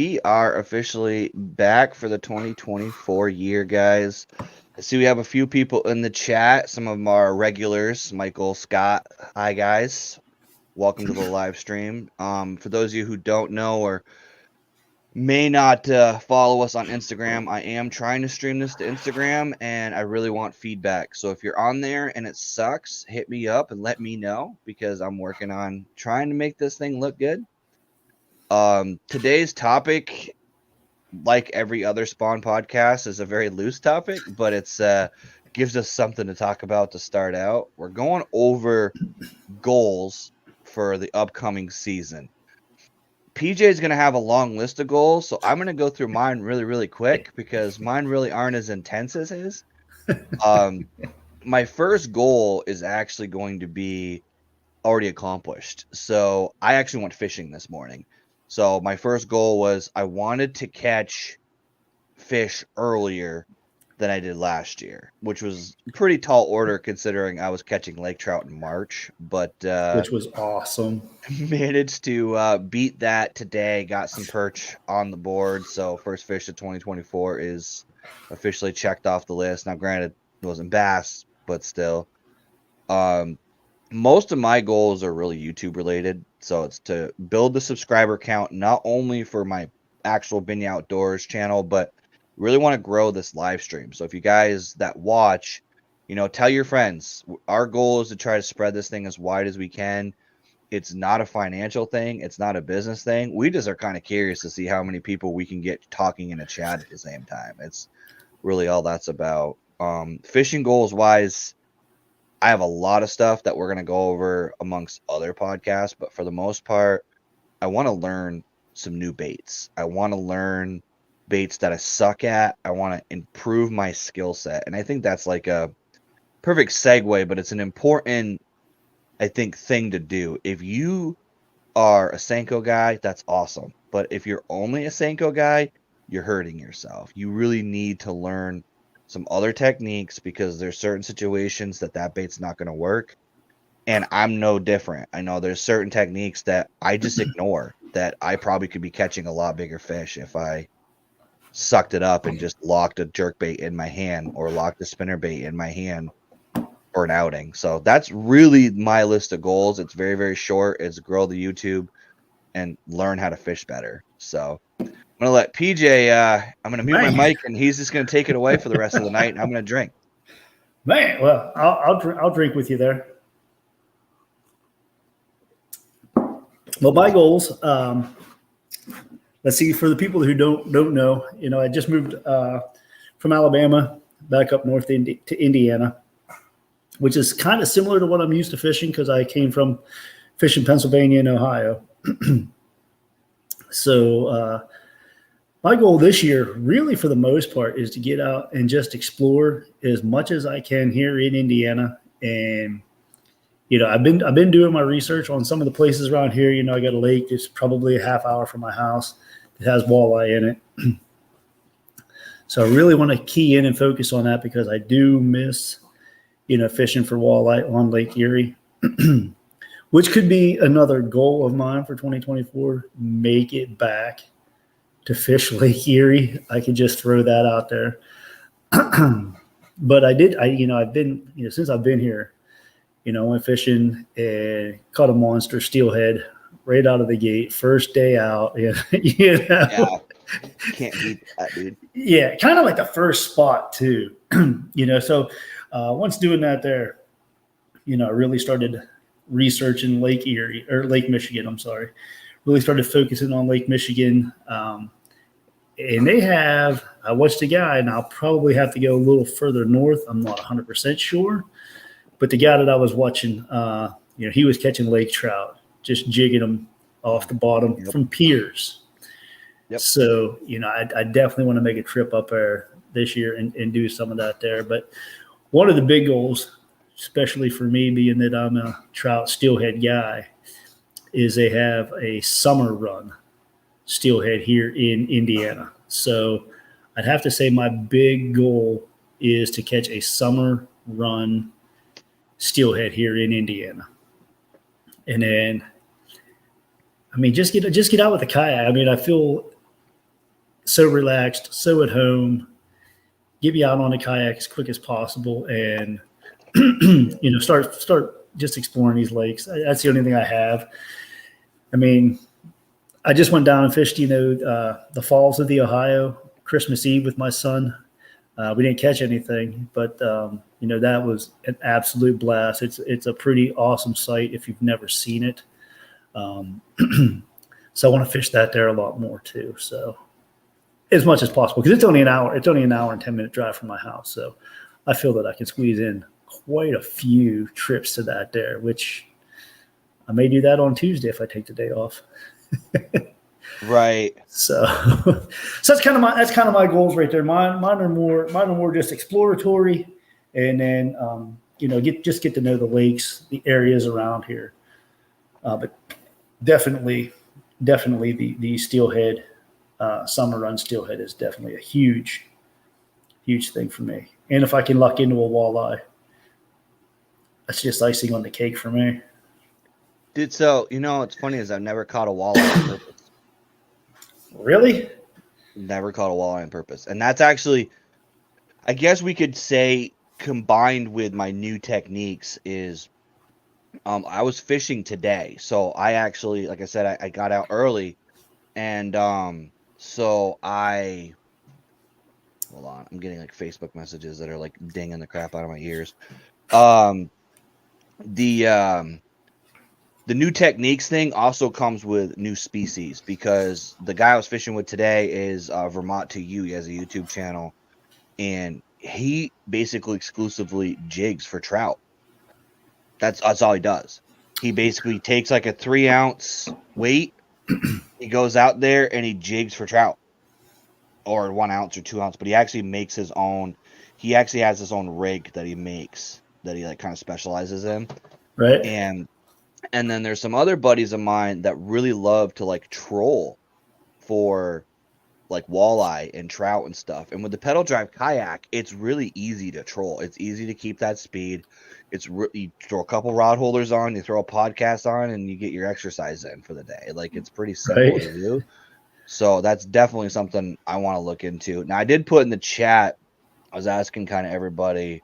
we are officially back for the 2024 year, guys. I see we have a few people in the chat. Some of them are regulars. Michael, Scott, hi guys. Welcome to the live stream. For those of you who don't know or may not follow us on Instagram, I am trying to stream this to Instagram, and I really want feedback. So if you're on there and it sucks, hit me up and let me know, because I'm working on trying to make this thing look good. Today's topic, like every other Spawn podcast, is a very loose topic, but it's gives us something to talk about to start out. We're going over goals for the upcoming season. PJ is going to have a long list of goals, so I'm going to go through mine really, really quick because mine really aren't as intense as his. My first goal is actually going to be already accomplished. So I actually went fishing this morning. So my first goal was I wanted to catch fish earlier than I did last year, which was a pretty tall order considering I was catching lake trout in March, but which was awesome. Managed to beat that today. Got some perch on the board, so first fish of 2024 is officially checked off the list. Now, granted, it wasn't bass, but still. Most of my goals are really YouTube related, so it's to build the subscriber count, not only for my actual Binya Outdoors channel, but really want to grow this live stream. So if you guys that watch, tell your friends. Our goal is to try to spread this thing as wide as we can. It's not a financial thing. It's not a business thing. We just are kind of curious to see how many people we can get talking in a chat at the same time. It's really all that's about. Fishing goals wise, I have a lot of stuff that we're going to go over amongst other podcasts, but for the most part, I want to learn some new baits. I want to learn baits that I suck at. I want to improve my skill set. And I think that's like a perfect segue, but it's an important, I think, thing to do. If you are a Senko guy, that's awesome. But if you're only a Senko guy, you're hurting yourself. You really need to learn some other techniques because there's certain situations that bait's not going to work. And I'm no different. I know there's certain techniques that I just ignore that I probably could be catching a lot bigger fish if I sucked it up and just locked a jerkbait in my hand or locked a spinnerbait in my hand for an outing. So that's really my list of goals. It's very, very short. It's grow the YouTube and learn how to fish better. So I'm going to let PJ, I'm going to mute my mic, and he's just going to take it away for the rest of the night, and I'm going to drink. Man, well, I'll drink with you there. Well, my goals, let's see, for the people who don't know, I just moved from Alabama back up north to Indiana, which is kind of similar to what I'm used to fishing because I came from fishing Pennsylvania and Ohio. So my goal this year, really for the most part, is to get out and just explore as much as I can here in Indiana. And I've been doing my research on some of the places around here. I got a lake that's probably a half hour from my house that has walleye in it. So I really want to key in and focus on that because I do miss, fishing for walleye on Lake Erie, which could be another goal of mine for 2024, make it back to fish Lake Erie. I could just throw that out there. But I've been, since I've been here, went fishing and caught a monster steelhead right out of the gate, first day out. Yeah. Can't beat that, dude. Yeah, kind of like the first spot too. So once doing that there, I really started researching Lake Erie or Lake Michigan. I'm sorry. Really started focusing on Lake Michigan. And I watched a guy, and I'll probably have to go a little further north. I'm not 100% sure. But the guy that I was watching, he was catching lake trout, just jigging them off the bottom from piers. Yep. So, I definitely want to make a trip up there this year and do some of that there. But one of the big goals, especially for me being that I'm a trout steelhead guy, is they have a summer run steelhead here in Indiana. So I'd have to say my big goal is to catch a summer run steelhead here in Indiana. And then, just get out with the kayak. I feel so relaxed, so at home. Get me out on a kayak as quick as possible, and start just exploring these lakes. That's the only thing I have. I mean, I just went down and fished, the falls of the Ohio Christmas Eve with my son. We didn't catch anything, but that was an absolute blast. It's a pretty awesome site if you've never seen it. So I want to fish that there a lot more too. So as much as possible, because it's only an hour. It's only an hour and 10-minute drive from my house. So I feel that I can squeeze in quite a few trips to that there, which I may do that on Tuesday if I take the day off. Right. So that's kind of my goals right there. Mine are more just exploratory, and then get to know the lakes, the areas around here. But definitely the steelhead, summer run steelhead is definitely a huge thing for me. And if I can luck into a walleye, that's just icing on the cake for me. Dude, so what's funny is I've never caught a walleye on purpose. Really? Never caught a walleye on purpose. And that's actually, I guess we could say, combined with my new techniques is I was fishing today. So I actually, like I said, I got out early, and so I hold on, I'm getting like Facebook messages that are like dinging the crap out of my ears. The new techniques thing also comes with new species, because the guy I was fishing with today is Vermont to You. He has a YouTube channel, and he basically exclusively jigs for trout. That's all he does. He basically takes like a 3-ounce weight. He goes out there and he jigs for trout, or 1 ounce or 2 ounce. But he actually makes his own. He actually has his own rig that he makes, that he like kind of specializes in. Right. And then there's some other buddies of mine that really love to like troll for like walleye and trout and stuff. And with the pedal drive kayak, it's really easy to troll. It's easy to keep that speed. You throw a couple rod holders on, you throw a podcast on, and you get your exercise in for the day. Like, it's pretty simple to do. So that's definitely something I want to look into. Now, I did put in the chat, I was asking kind of everybody,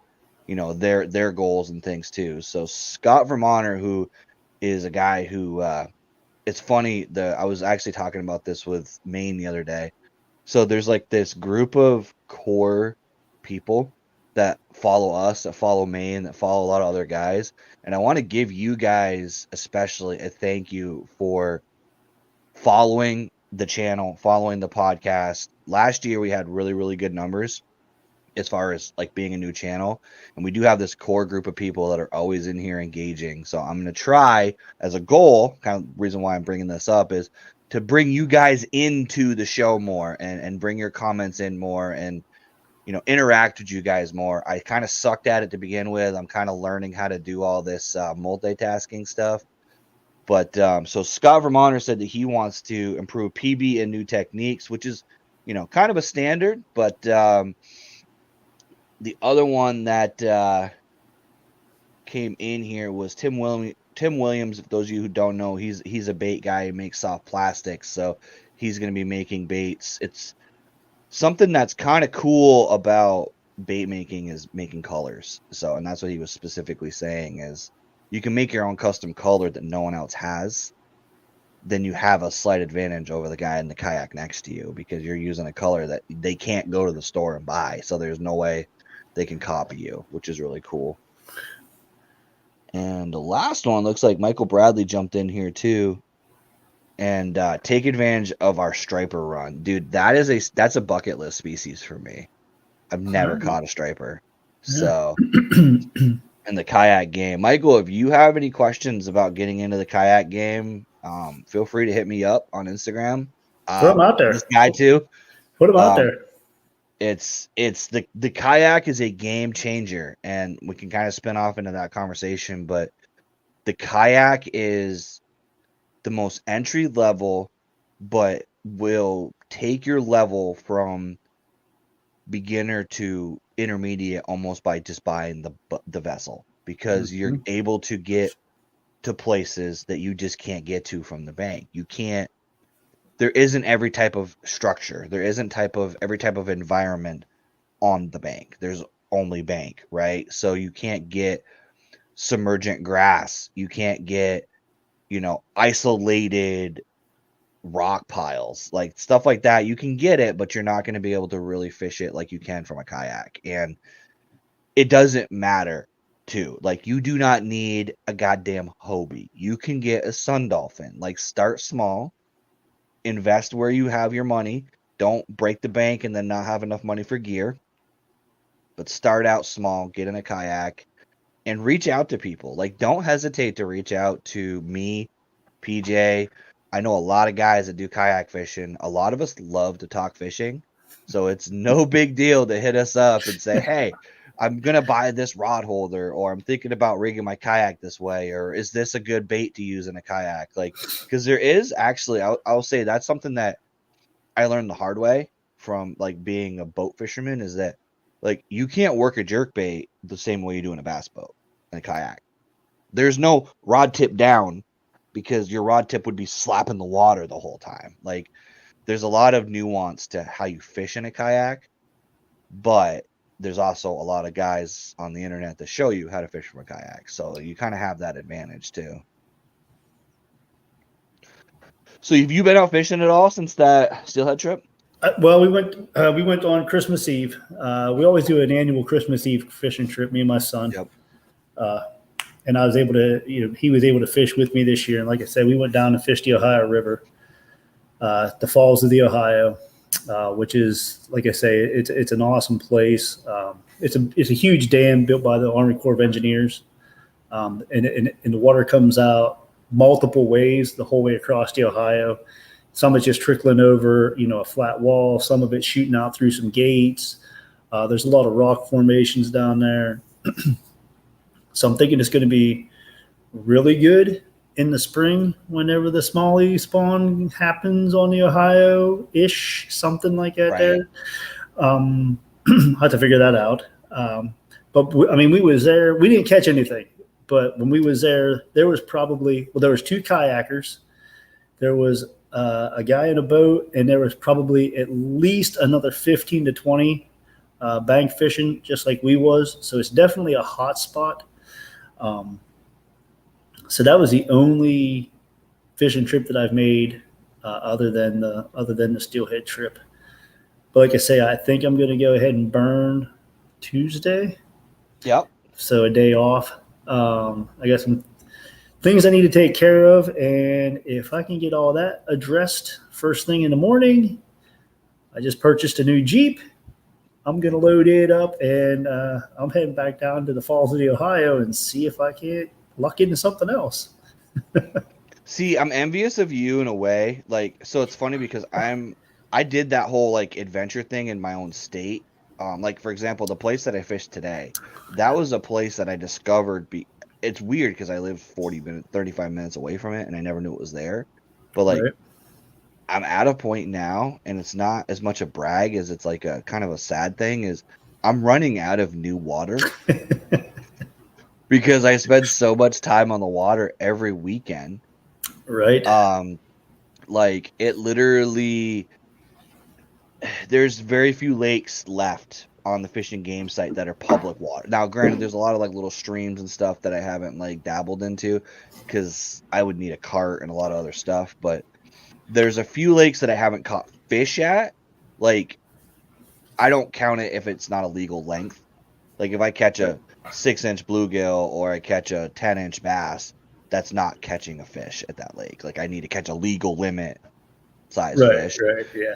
their goals and things too. So Scott Vermonter, who is a guy who, it's funny, I was actually talking about this with Maine the other day. So there's like this group of core people that follow us, that follow Maine, that follow a lot of other guys. And I want to give you guys especially a thank you for following the channel, following the podcast. Last year we had really, really good numbers as far as like being a new channel. And we do have this core group of people that are always in here engaging. So I'm going to try as a goal, kind of reason why I'm bringing this up, is to bring you guys into the show more, and bring your comments in more, and interact with you guys more. I kind of sucked at it to begin with. I'm kind of learning how to do all this multitasking stuff. But so Scott Vermonter said that he wants to improve PB and new techniques, which is kind of a standard. But the other one that came in here was Tim Williams. If those of you who don't know, he's a bait guy. He makes soft plastics, so he's going to be making baits. It's something that's kind of cool about bait making is making colors. So, and that's what he was specifically saying, is you can make your own custom color that no one else has. Then you have a slight advantage over the guy in the kayak next to you, because you're using a color that they can't go to the store and buy. So there's no way they can copy you, which is really cool. And the last one looks like Michael Bradley jumped in here too. And take advantage of our striper run. Dude, that's a bucket list species for me. I've never caught a striper. Yeah. So in the kayak game. Michael, if you have any questions about getting into the kayak game, feel free to hit me up on Instagram. Put them out there. This guy too. Put them out there. It's the kayak is a game changer, and we can kind of spin off into that conversation, but the kayak is the most entry level, but will take your level from beginner to intermediate almost by just buying the vessel, because you're able to get to places that you just can't get to from the bank. You can't there isn't every type of structure. There isn't every type of environment on the bank. There's only bank, right? So you can't get submergent grass. You can't get, isolated rock piles, like stuff like that. You can get it, but you're not going to be able to really fish it like you can from a kayak. And it doesn't matter too. Like, you do not need a goddamn Hobie. You can get a Sun Dolphin. Like, start small, invest where you have your money. Don't break the bank and then not have enough money for gear. But start out small, get in a kayak, and reach out to people. Like, don't hesitate to reach out to me, PJ. I know a lot of guys that do kayak fishing. A lot of us love to talk fishing. So it's no big deal to hit us up and say, hey, I'm going to buy this rod holder, or I'm thinking about rigging my kayak this way, or is this a good bait to use in a kayak? Like, because there is actually, I'll say that's something that I learned the hard way from like being a boat fisherman, is that like you can't work a jerk bait the same way you do in a bass boat in a kayak. There's no rod tip down, because your rod tip would be slapping the water the whole time. Like, there's a lot of nuance to how you fish in a kayak, but there's also a lot of guys on the internet that show you how to fish from a kayak. So you kind of have that advantage too. So have you been out fishing at all since that steelhead trip? Well, we went on Christmas Eve. We always do an annual Christmas Eve fishing trip, me and my son. Yep. And I was able to, he was able to fish with me this year. And like I said, we went down and fished the Ohio River, the Falls of the Ohio, which is, like I say, it's an awesome place. It's a huge dam built by the Army Corps of Engineers, and the water comes out multiple ways the whole way across the Ohio. Some is just trickling over, a flat wall. Some of it shooting out through some gates. There's a lot of rock formations down there. So I'm thinking it's going to be really good in the spring whenever the smallie spawn happens on the Ohio-ish, something like that. Right. There. I have to figure that out. But we was there. We didn't catch anything. But when we was there, there was two kayakers. There was a guy in a boat, and there was probably at least another 15 to 20 bank fishing, just like we was. So it's definitely a hot spot. So that was the only fishing trip that I've made other than the steelhead trip. But like I say, I think I'm going to go ahead and burn Tuesday. Yep. So a day off. I got some things I need to take care of, and if I can get all that addressed first thing in the morning, I just purchased a new Jeep. I'm going to load it up, and I'm heading back down to the Falls of the Ohio and see if I can't luck into something else. See, I'm envious of you in a way. Like, so it's funny because I did that whole like adventure thing in my own state. Like, for example, the place that I fished today, that was a place that I discovered. It's weird because I live 35 minutes away from it, and I never knew it was there. But like, right. I'm at a point now, and it's not as much a brag as it's like a kind of a sad thing, is I'm running out of new water because I spend so much time on the water every weekend. Right. Like, it literally, there's very few lakes left on the fishing game site that are public water. Now, granted, there's a lot of like little streams and stuff that I haven't like dabbled into because I would need a cart and a lot of other stuff, but there's a few lakes that I haven't caught fish at. Like, I don't count it if it's not a legal length. Like, if I catch a 6-inch bluegill or I catch a 10-inch bass, that's not catching a fish at that lake. Like, I need to catch a legal limit size fish. Right, yeah.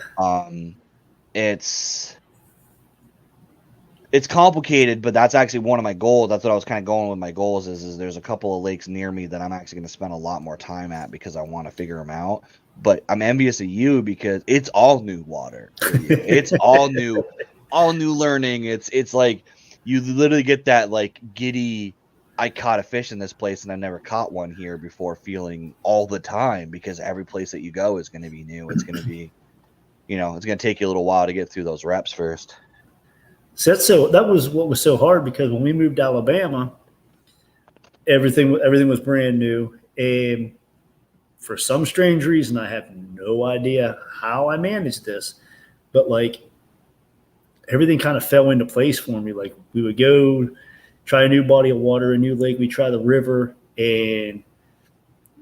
It's complicated, but that's actually one of my goals. That's what I was kind of going with my goals is there's a couple of lakes near me that I'm actually going to spend a lot more time at because I want to figure them out. But I'm envious of you because it's all new water for you. It's all new learning. It's like you literally get that like giddy, I caught a fish in this place and I never caught one here before feeling all the time, because every place that you go is going to be new. It's going to be, it's going to take you a little while to get through those reps first. So that was what was so hard, because when we moved to Alabama, everything was brand new, and for some strange reason, I have no idea how I managed this, but like everything kind of fell into place for me. Like we would go try a new body of water, a new lake. We try the river, and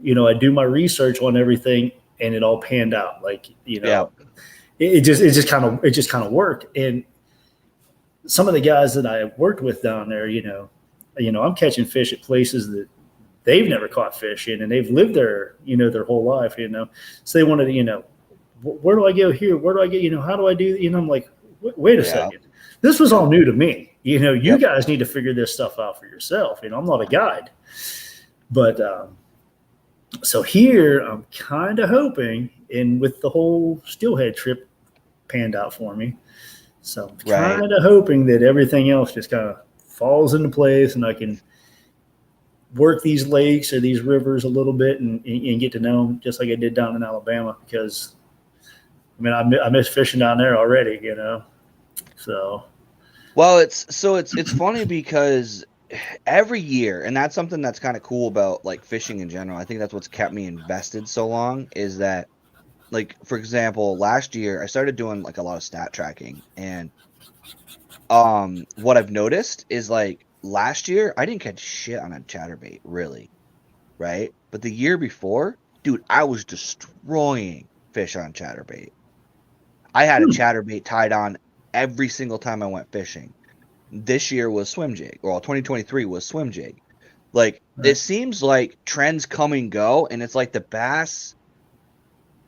I do my research on everything, and it all panned out. Like Yeah. it just kind of worked. And some of the guys that I worked with down there, I'm catching fish at places that they've never caught fish in, and they've lived there, their whole life, So they wanted to, where do I go here? Where do I get, how do I do? I'm like, wait a second. This was all new to me. You guys need to figure this stuff out for yourself. I'm not a guide. But so here I'm kind of hoping, and with the whole steelhead trip panned out for me. So I'm kind of hoping that everything else just kind of falls into place, and I can work these lakes or these rivers a little bit and get to know them just like I did down in Alabama, because I miss fishing down there already, So, well, it's funny because every year, and that's something that's kind of cool about like fishing in general. I think that's what's kept me invested so long, is that, like, for example, last year I started doing like a lot of stat tracking, and what I've noticed is like last year I didn't catch shit on a chatterbait, really, right? But the year before, dude, I was destroying fish on chatterbait. I had a chatterbait tied on every single time I went fishing. This year was swim jig, or 2023 was swim jig. Like, it seems like trends come and go, and it's like the bass,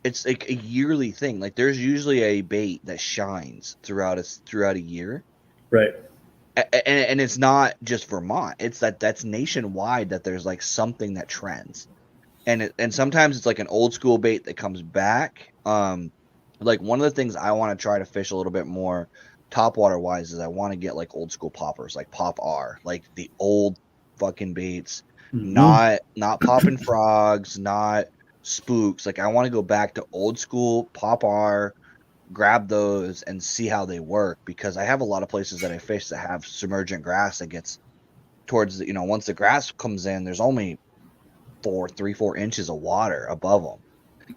it's like a yearly thing. Like, there's usually a bait that shines throughout a year. Right. And it's not just Vermont. It's that's nationwide, that there's like something that trends. And sometimes it's like an old school bait that comes back. Like one of the things I want to try to fish a little bit more topwater wise is I want to get like old school poppers, like Pop R, like the old fucking baits, not popping frogs, not spooks. Like I want to go back to old school Pop R, grab those and see how they work, because I have a lot of places that I fish that have submergent grass that gets towards the, once the grass comes in, there's only 3-4 inches of water above them.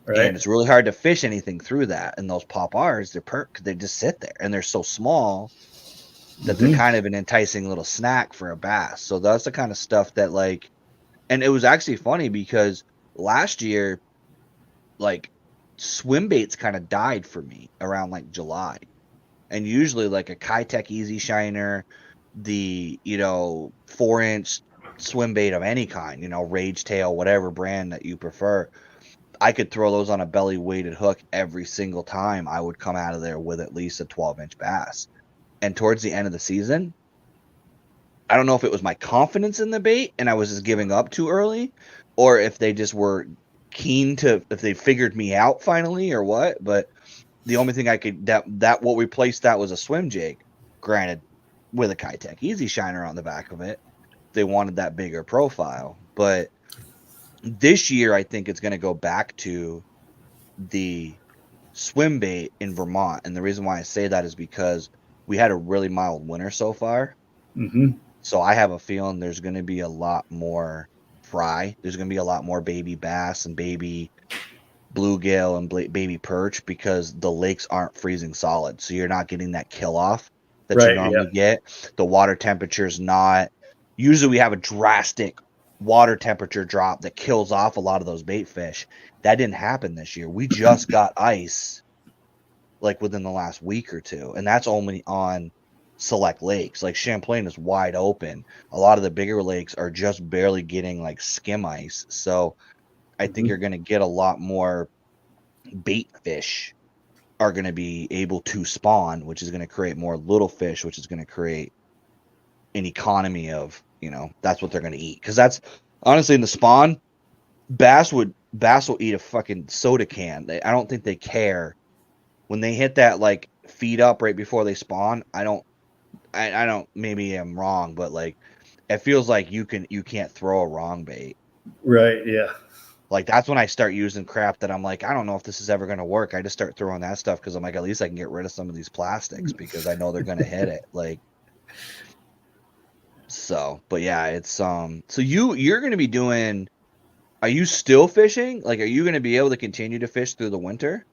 Right. And it's really hard to fish anything through that. And those Pop R's, they just sit there, and they're so small that they're kind of an enticing little snack for a bass. So that's the kind of stuff that, like, and it was actually funny because last year, like, swim baits kind of died for me around like July. And usually like a Kitech Easy Shiner, the 4-inch swim bait of any kind, Rage Tail, whatever brand that you prefer, I could throw those on a belly weighted hook every single time. I would come out of there with at least a 12-inch bass. And towards the end of the season, I don't know if it was my confidence in the bait and I was just giving up too early, or if they just were keen to, if they figured me out finally or what. But the only thing I could, that what replaced that was a swim jig, granted with a Kitech Easy Shiner on the back of it. They wanted that bigger profile. But this year, I think it's going to go back to the swim bait in Vermont. And the reason why I say that is because we had a really mild winter so far. So I have a feeling there's going to be a lot more fry. There's going to be a lot more baby bass and baby bluegill and baby perch, because the lakes aren't freezing solid. So you're not getting that kill off that you normally get. The water temperature is not. Usually we have a drastic water temperature drop that kills off a lot of those bait fish. That didn't happen this year. We just got ice like within the last week or two, and that's only on select lakes. Like Champlain is wide open. A lot of the bigger lakes are just barely getting like skim ice. So I think you're going to get a lot more bait fish are going to be able to spawn, which is going to create more little fish, which is going to create an economy of, that's what they're going to eat. Because that's honestly in the spawn, bass will eat a fucking soda can. I don't think they care when they hit that like feed up right before they spawn. I don't, maybe I'm wrong, but like it feels like you can't throw a wrong bait. Right. Yeah. Like that's when I start using crap that I'm like, I don't know if this is ever going to work. I just start throwing that stuff because I'm like, at least I can get rid of some of these plastics because I know they're going to hit it. Like, so, but yeah, it's so you're going to be doing Are you still fishing? Like, are you going to be able to continue to fish through the winter?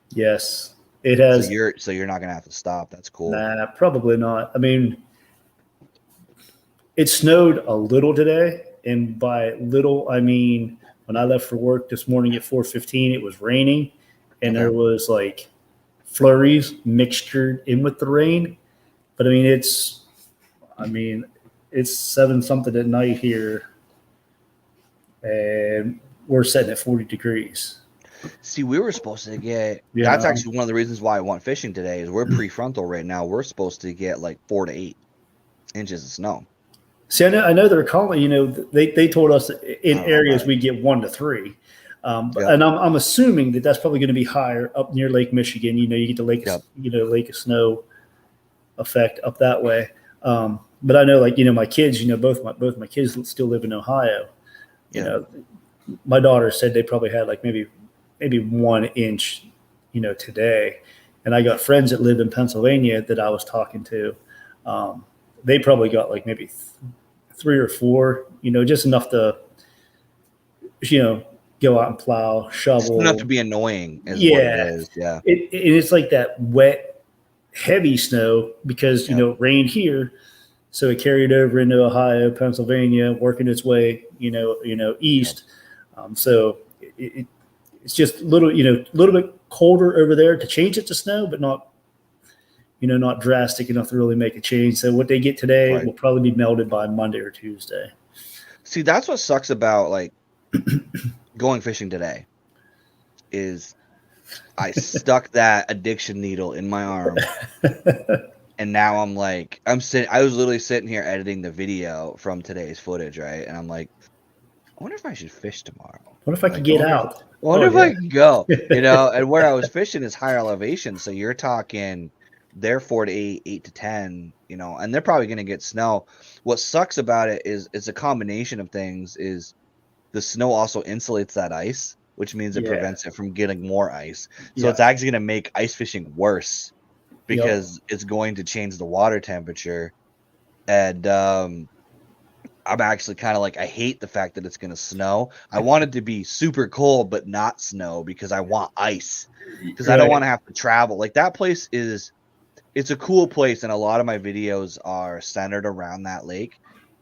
Yes, it has. So you're not going to have to stop. That's cool. Nah, probably not. I mean, it snowed a little today, and by little I mean when I left for work this morning at 4:15, it was raining, and Okay. there was like flurries mixtured in with the rain. But I mean, it's 7 something at night here, and we're sitting at 40 degrees. See, we were supposed to get. You That's know? actually one of the reasons why I went fishing today. Is we're prefrontal right now. We're supposed to get like 4 to 8 inches of snow. See, I know they're calling. You know, they told us in areas Right. we get 1 to 3, Yep. and I'm assuming that that's probably going to be higher up near Lake Michigan. You know, you get the lake, Yep. Lake of Snow effect up that way. But I know, like, my kids. Both my kids still live in Ohio. You Yeah. know, my daughter said they probably had like maybe 1 inch, today. And I got friends that live in Pennsylvania that I was talking to. They probably got like maybe 3 or 4, just enough to, go out and plow, shovel. It's enough to be annoying. Is Yeah. what it is. Yeah. It's like that wet, heavy snow because, Yeah. rained here. So it carried over into Ohio, Pennsylvania, working its way, east. So it's just little bit colder over there to change it to snow, but not drastic enough to really make a change. So what they get today Right. will probably be melted by Monday or Tuesday. See, that's what sucks about like going fishing today. Is I stuck that addiction needle in my arm, and now I'm like, I was literally sitting here editing the video from today's footage, right? And I'm like, I wonder if I should fish tomorrow. What if I could get out? I wonder if yeah. I can go, and where I was fishing is higher elevation. So you're talking they're 4 to 8, 8 to 10, and they're probably going to get snow. What sucks about it is it's a combination of things. Is the snow also insulates that ice, which means it Yeah. prevents it from getting more ice. So Yeah. it's actually going to make ice fishing worse because it's going to change the water temperature. And I'm actually kind of like, I hate the fact that it's going to snow. I want it to be super cold, but not snow because I want ice. Because I don't want to have to travel. Like that place it's a cool place, and a lot of my videos are centered around that lake.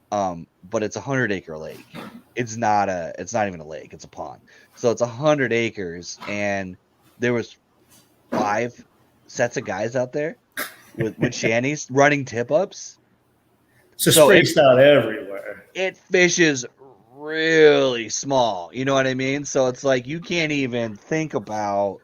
But it's a 100-acre lake. It's not even a lake, it's a pond. So it's 100 acres, and there was 5 sets of guys out there with shanties running tip-ups. It's just spaced out everywhere. It fishes really small, you know what I mean? So it's like you can't even think about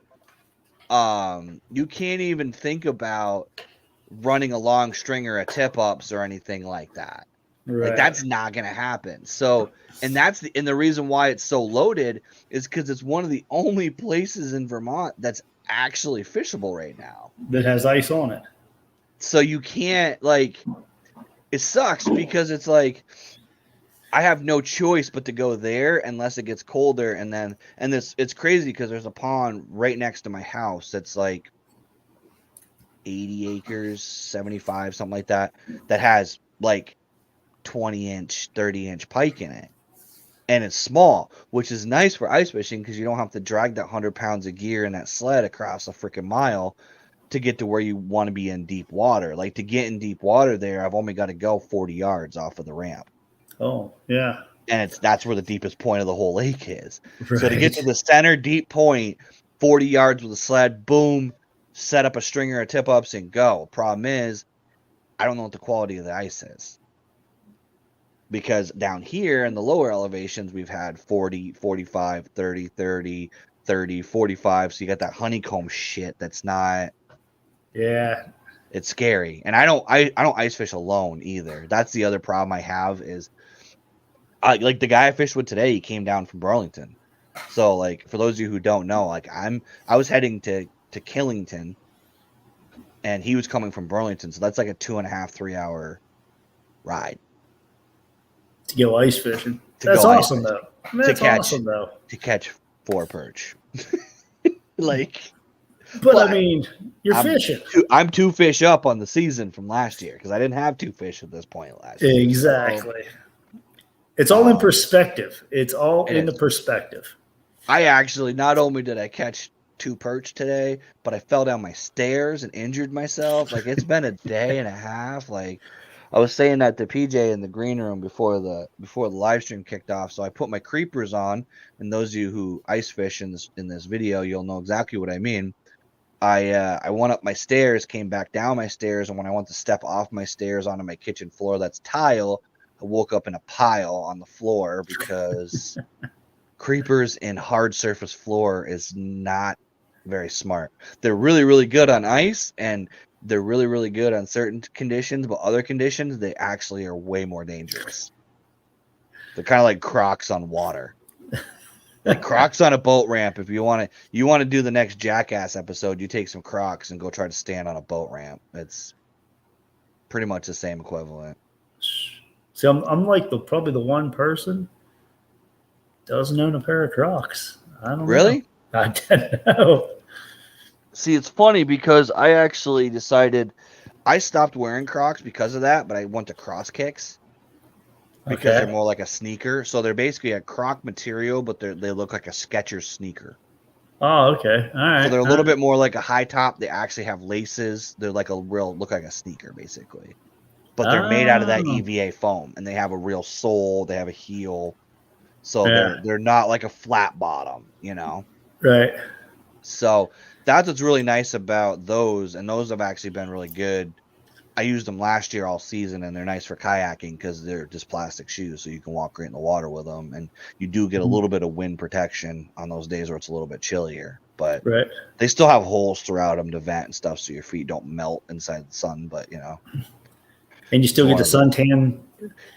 running a long stringer of tip-ups or anything like that. Right. Like that's not gonna happen. So, and the reason why it's so loaded is because it's one of the only places in Vermont that's actually fishable right now. That has ice on it. So you can't it sucks because it's like I have no choice but to go there unless it gets colder, and it's crazy because there's a pond right next to my house that's like 80 acres, 75, something like that has like 20-inch, 30-inch pike in it. And it's small, which is nice for ice fishing because you don't have to drag that 100 pounds of gear in that sled across a freaking mile to get to where you want to be in deep water. Like to get in deep water there, I've only got to go 40 yards off of the ramp. Oh, yeah. And that's where the deepest point of the whole lake is. Right. So to get to the center deep point, 40 yards with a sled, boom, set up a stringer of tip-ups and go. Problem is, I don't know what the quality of the ice is. Because down here in the lower elevations, we've had 40, 45, 30, 30, 30, 45. So you got that honeycomb shit that's not... Yeah. It's scary. And I don't ice fish alone either. That's the other problem I have is... like the guy I fished with today, he came down from Burlington. So like for those of you who don't know, like I was heading to Killington, and he was coming from Burlington, so that's like a 2.5-3 hour ride to go ice fishing. That's awesome though. That's awesome though. To catch 4 perch. But I mean, you're fishing. I'm 2 fish up on the season from last year because I didn't have 2 fish at this point last year. Exactly. It's all in perspective. It's all in the perspective. I actually, not only did I catch 2 perch today, but I fell down my stairs and injured myself. Like, it's been a day and a half. Like, I was saying that to PJ in the green room before the live stream kicked off. So I put my creepers on, and those of you who ice fish in this video, you'll know exactly what I mean. I went up my stairs, came back down my stairs, and when I went to step off my stairs onto my kitchen floor that's tile, I woke up in a pile on the floor because creepers in hard surface floor is not very smart. They're really, really good on ice, and they're really, really good on certain conditions, but other conditions, they actually are way more dangerous. They're kind of like Crocs on water. Like Crocs on a boat ramp. If you want to do the next Jackass episode, you take some Crocs and go try to stand on a boat ramp. It's pretty much the same equivalent. See, I'm like probably the one person doesn't own a pair of Crocs. I don't really? know. I don't know. See, it's funny because I actually decided I stopped wearing Crocs because of that, but I went to Cross Kicks. Because they're more like a sneaker. So they're basically a Croc material, but they look like a Skechers sneaker. Oh, okay. All right. So they're a little bit more like a high top. They actually have laces. They're like look like a sneaker, basically. But they're made out of that EVA foam. And they have a real sole. They have a heel. So they're not like a flat bottom, you know? Right. So that's what's really nice about those. And those have actually been really good. I used them last year all season, and they're nice for kayaking because they're just plastic shoes, so you can walk right in the water with them, and you do get a little bit of wind protection on those days where it's a little bit chillier. But they still have holes throughout them to vent and stuff, so your feet don't melt inside the sun. But and you still get the suntan.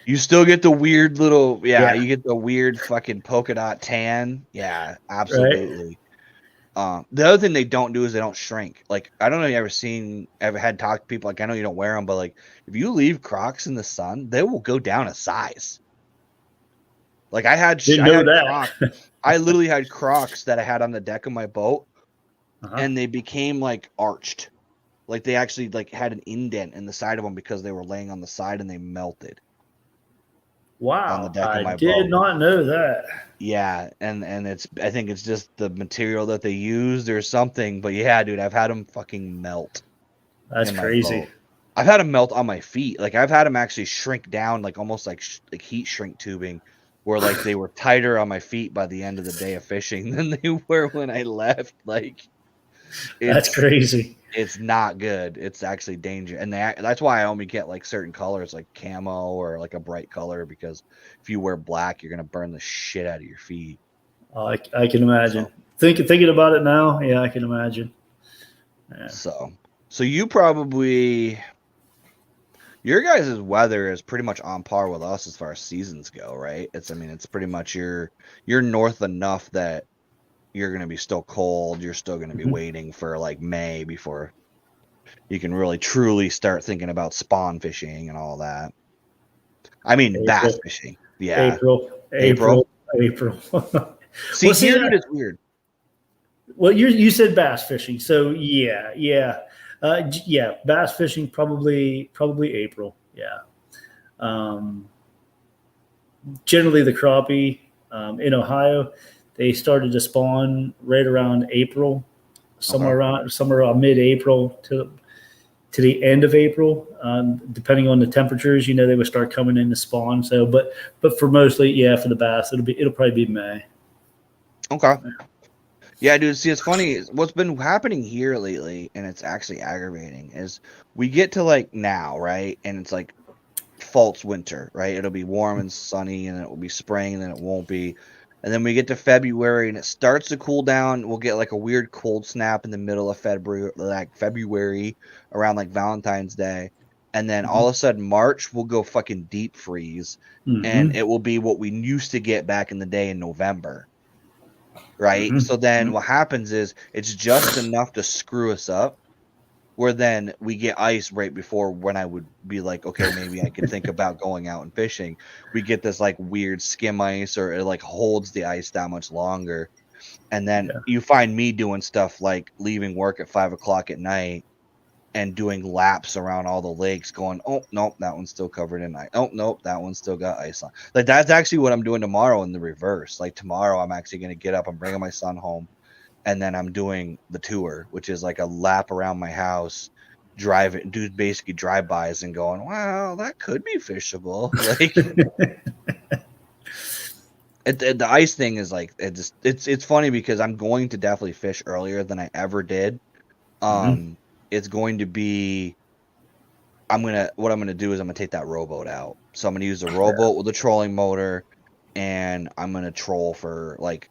You still get the weird little you get the weird fucking polka dot tan. Yeah, absolutely. Right. The other thing they don't do is they don't shrink. Like, I don't know if you ever had talked to people, like, I know you don't wear them, but like, if you leave Crocs in the sun, they will go down a size. Like, I had Crocs. I literally had Crocs that I had on the deck of my boat, and they became like arched. Like, they actually like had an indent in the side of them because they were laying on the side and they melted. Wow, on the deck of my boat. I did not know that. Yeah, and I think it's just the material that they used or something. But yeah, dude, I've had them fucking melt. That's crazy. I've had them melt on my feet. Like, I've had them actually shrink down, like almost like heat shrink tubing, where like they were tighter on my feet by the end of the day of fishing than they were when I left. Like, that's crazy. It's not good. It's actually dangerous, and that's why I only get like certain colors, like camo or like a bright color, because if you wear black, you're gonna burn the shit out of your feet. I can imagine. Thinking about it now, yeah, I can imagine. Yeah. So you probably, your guys' weather is pretty much on par with us as far as seasons go, right? It's pretty much you're north enough that you're going to be still cold. You're still going to be waiting for like May before you can really truly start thinking about spawn fishing and all that. I mean, April. Bass fishing. Yeah. April. See, here it is weird. Well, you said bass fishing. So yeah. Bass fishing, probably April. Yeah. Generally the crappie, in Ohio, they started to spawn right around April, somewhere around mid-April to the end of April, depending on the temperatures. They would start coming in to spawn. So, but for mostly, for the bass, it'll probably be May. Okay. Yeah, dude. See, it's funny. What's been happening here lately, and it's actually aggravating, is we get to like now, right, and it's like false winter, right? It'll be warm and sunny, and it will be spring, and then it won't be. And then we get to February and it starts to cool down. We'll get like a weird cold snap in the middle of February around like Valentine's Day. And then all of a sudden March will go fucking deep freeze. And it will be what we used to get back in the day in November. Right. So then what happens is it's just enough to screw us up, where then we get ice right before when I would be like, okay, maybe I could think about going out and fishing. We get this like weird skim ice, or it like holds the ice that much longer. And then you find me doing stuff like leaving work at 5 o'clock at night and doing laps around all the lakes going, oh, nope, that one's still covered in ice. Oh, nope, that one's still got ice on. Like, that's actually what I'm doing tomorrow in the reverse. Like, tomorrow I'm actually going to get up, I'm bringing my son home, and then I'm doing the tour, which is like a lap around my house, do basically drive-bys and going, wow, that could be fishable. Like, the ice thing is like, it's funny because I'm going to definitely fish earlier than I ever did. It's going to be, what I'm gonna do is I'm gonna take that rowboat out. So I'm gonna use a rowboat with a trolling motor, and I'm gonna troll for like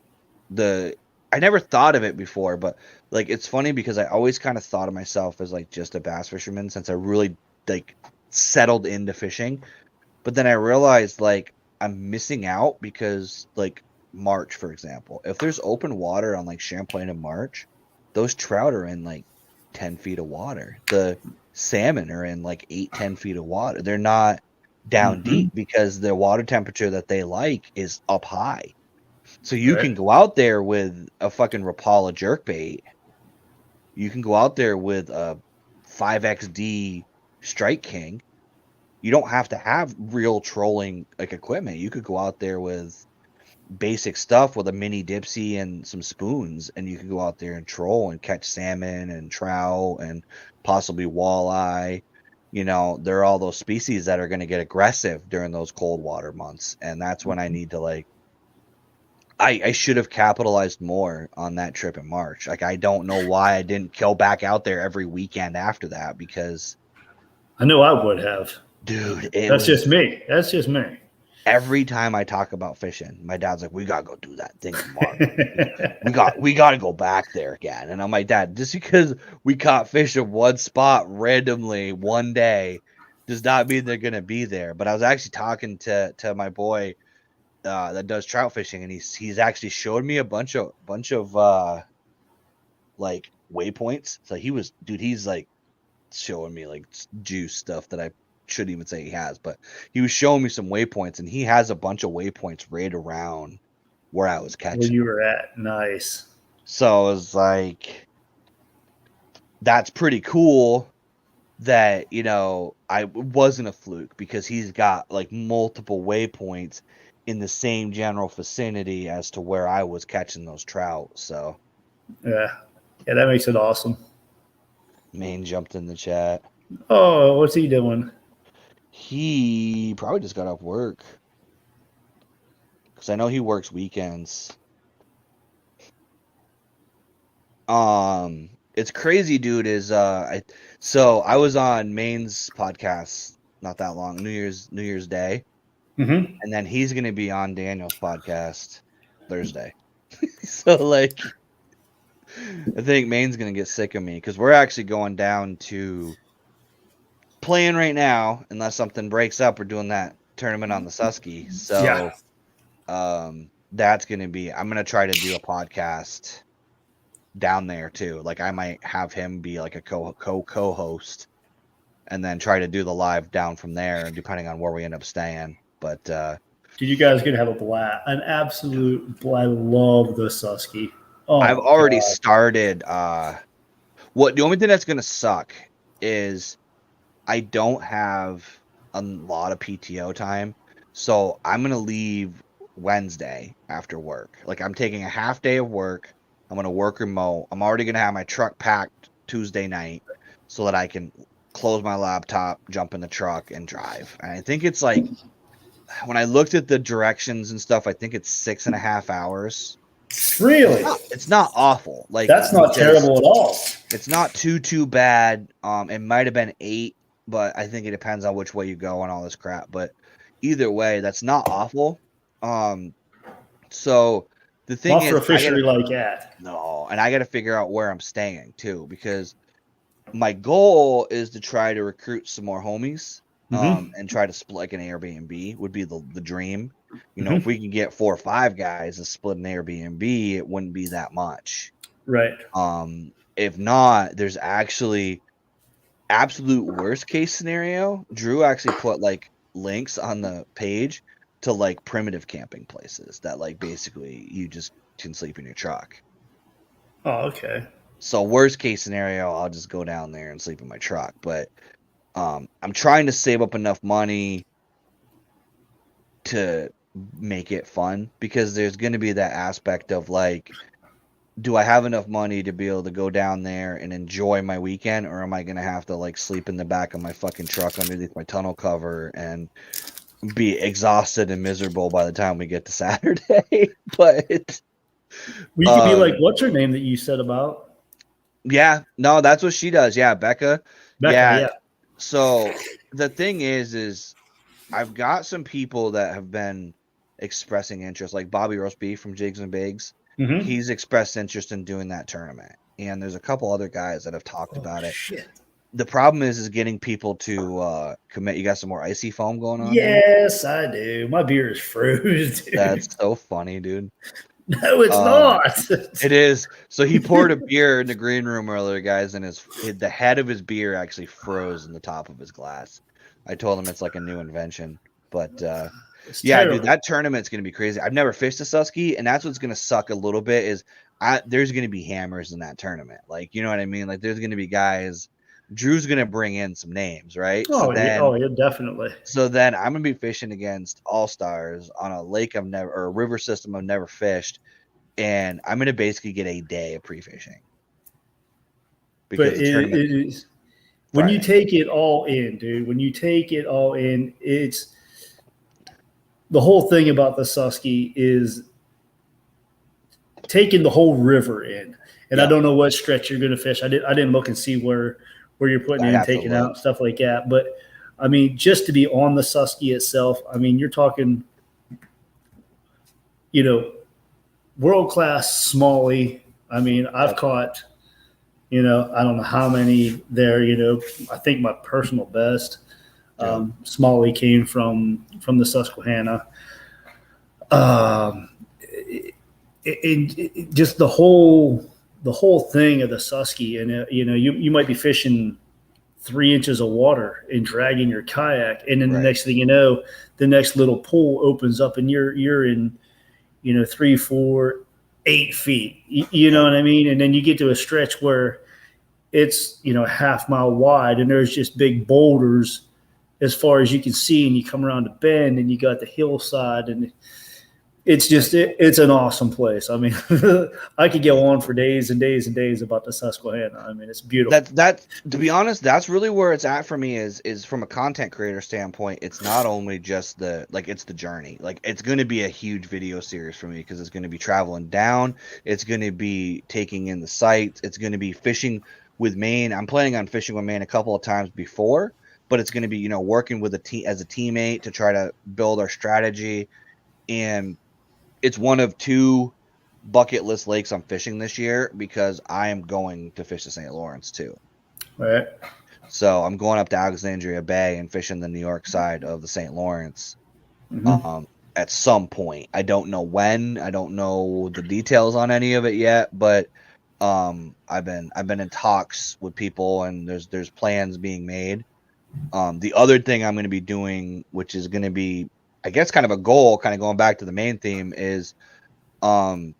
I never thought of it before, but like it's funny because I always kind of thought of myself as like just a bass fisherman since I really like settled into fishing. But then I realized like I'm missing out because like March, for example, if there's open water on like Champlain in March, those trout are in like 10 feet of water. The salmon are in like 8-10 feet of water. They're not down deep because the water temperature that they like is up high. So you can go out there with a fucking Rapala jerkbait. You can go out there with a 5XD Strike King. You don't have to have real trolling like equipment. You could go out there with basic stuff with a mini Dipsy and some spoons, and you can go out there and troll and catch salmon and trout and possibly walleye. You know, there are all those species that are going to get aggressive during those cold water months, and that's when I need to like. I should have capitalized more on that trip in March. Like, I don't know why I didn't go back out there every weekend after that, because I know I would have. Dude, That's just me. That's just me. Every time I talk about fishing, my dad's like, "We gotta go do that thing tomorrow. we gotta go back there again." And I'm like, "Dad, just because we caught fish in one spot randomly one day does not mean they're gonna be there." But I was actually talking to my boy that does trout fishing, and he's actually showed me a bunch of like waypoints. So he's like showing me like juice stuff that I shouldn't even say he has, but he was showing me some waypoints, and he has a bunch of waypoints right around where I was catching. Where you were at. Nice. So I was like, that's pretty cool that, you know, I wasn't a fluke, because he's got like multiple waypoints in the same general vicinity as to where I was catching those trout. So yeah, that makes it awesome. Maine jumped in the chat. Oh, what's he doing? He probably just got off work, because I know he works weekends. It's crazy, dude. I was on Maine's podcast not that long, New Year's Day, and then he's gonna be on Daniel's podcast Thursday. So like, I think Maine's gonna get sick of me, because we're actually going down to playing right now, unless something breaks up. We're doing that tournament on the Susky, so that's gonna be. I'm gonna try to do a podcast down there too. Like, I might have him be like a co-host, and then try to do the live down from there, depending on where we end up staying. But dude, you guys are gonna have a blast, an absolute blast. I love the Susky. Oh, I've already started. The only thing that's gonna suck is I don't have a lot of PTO time, so I'm gonna leave Wednesday after work. Like, I'm taking a half day of work. I'm gonna work remote. I'm already gonna have my truck packed Tuesday night, so that I can close my laptop, jump in the truck, and drive. And I think it's like, when I looked at the directions and stuff, I think it's 6.5 hours. Really? It's not awful. Like, that's not terrible at all. It's not too bad. It might have been 8, but I think it depends on which way you go and all this crap. But either way, that's not awful. So the thing is, for a fishery like that. No, and I got to figure out where I'm staying too, because my goal is to try to recruit some more homies, and try to split like an Airbnb would be the dream. You know, if we can get 4 or 5 guys to split an Airbnb, it wouldn't be that much. Right. If not, there's actually absolute worst case scenario. Drew actually put like links on the page to like primitive camping places that like basically you just can sleep in your truck. Oh, okay. So worst case scenario, I'll just go down there and sleep in my truck. But I'm trying to save up enough money to make it fun, because there's going to be that aspect of like, do I have enough money to be able to go down there and enjoy my weekend, or am I going to have to like sleep in the back of my fucking truck underneath my tonneau cover and be exhausted and miserable by the time we get to Saturday? But Well, you could be like, what's her name that you said about? yeah, no, that's what she does. Yeah, Becca. Becca, yeah. So the thing is I've got some people that have been expressing interest, like Bobby Roastbeef from Jigs and Bigs. Mm-hmm. He's expressed interest in doing that tournament, and there's a couple other guys that have talked about it. Shit. The problem is getting people to commit. You got some more icy foam going on? Yes, I do. My beer is froze, dude. That's so funny, dude. No, it's not. It is. So he poured a beer in the green room earlier, guys, and the head of his beer actually froze in the top of his glass. I told him it's like a new invention, but yeah, terrible. dude, that tournament's gonna be crazy. I've never fished a Susky, and that's what's gonna suck a little bit is there's gonna be hammers in that tournament. Like, you know what I mean? Like, there's gonna be guys. Drew's gonna bring in some names, right? Yeah, definitely. So then I'm gonna be fishing against all stars on a lake or a river system I've never fished, and I'm gonna basically get a day of pre-fishing. But it is when you take it all in, dude. When you take it all in, it's the whole thing about the Susky is taking the whole river in. And I don't know what stretch you're going to fish. I didn't look and see where you're putting in, taking out, stuff like that. But I mean, just to be on the Susky itself, I mean, you're talking, world-class smallie. I mean, I've caught, I don't know how many there, I think my personal best smallie came from the Susquehanna. Just the whole thing of the Susky, and you might be fishing 3 inches of water and dragging your kayak, and then the next thing you know, the next little pool opens up and you're in 3, 4, 8 feet, you know what I mean? And then you get to a stretch where it's a half mile wide and there's just big boulders as far as you can see, and you come around the bend and you got the hillside, and it's just it's an awesome place. I mean, I could go on for days and days and days about the Susquehanna. I mean, it's beautiful. That to be honest, that's really where it's at for me is from a content creator standpoint. It's not only just it's the journey. Like, it's going to be a huge video series for me because it's going to be traveling down. It's going to be taking in the sights. It's going to be fishing with Maine. I'm planning on fishing with Maine a couple of times before, but it's going to be, working with as a teammate to try to build our strategy. And it's one of 2 bucket list lakes I'm fishing this year because I am going to fish the St. Lawrence too. All right. So I'm going up to Alexandria Bay and fishing the New York side of the St. Lawrence at some point. I don't know when. I don't know the details on any of it yet, but I've been in talks with people, and there's plans being made. The other thing I'm going to be doing, which is going to be, I guess, kind of a goal, kind of going back to the main theme, is I'm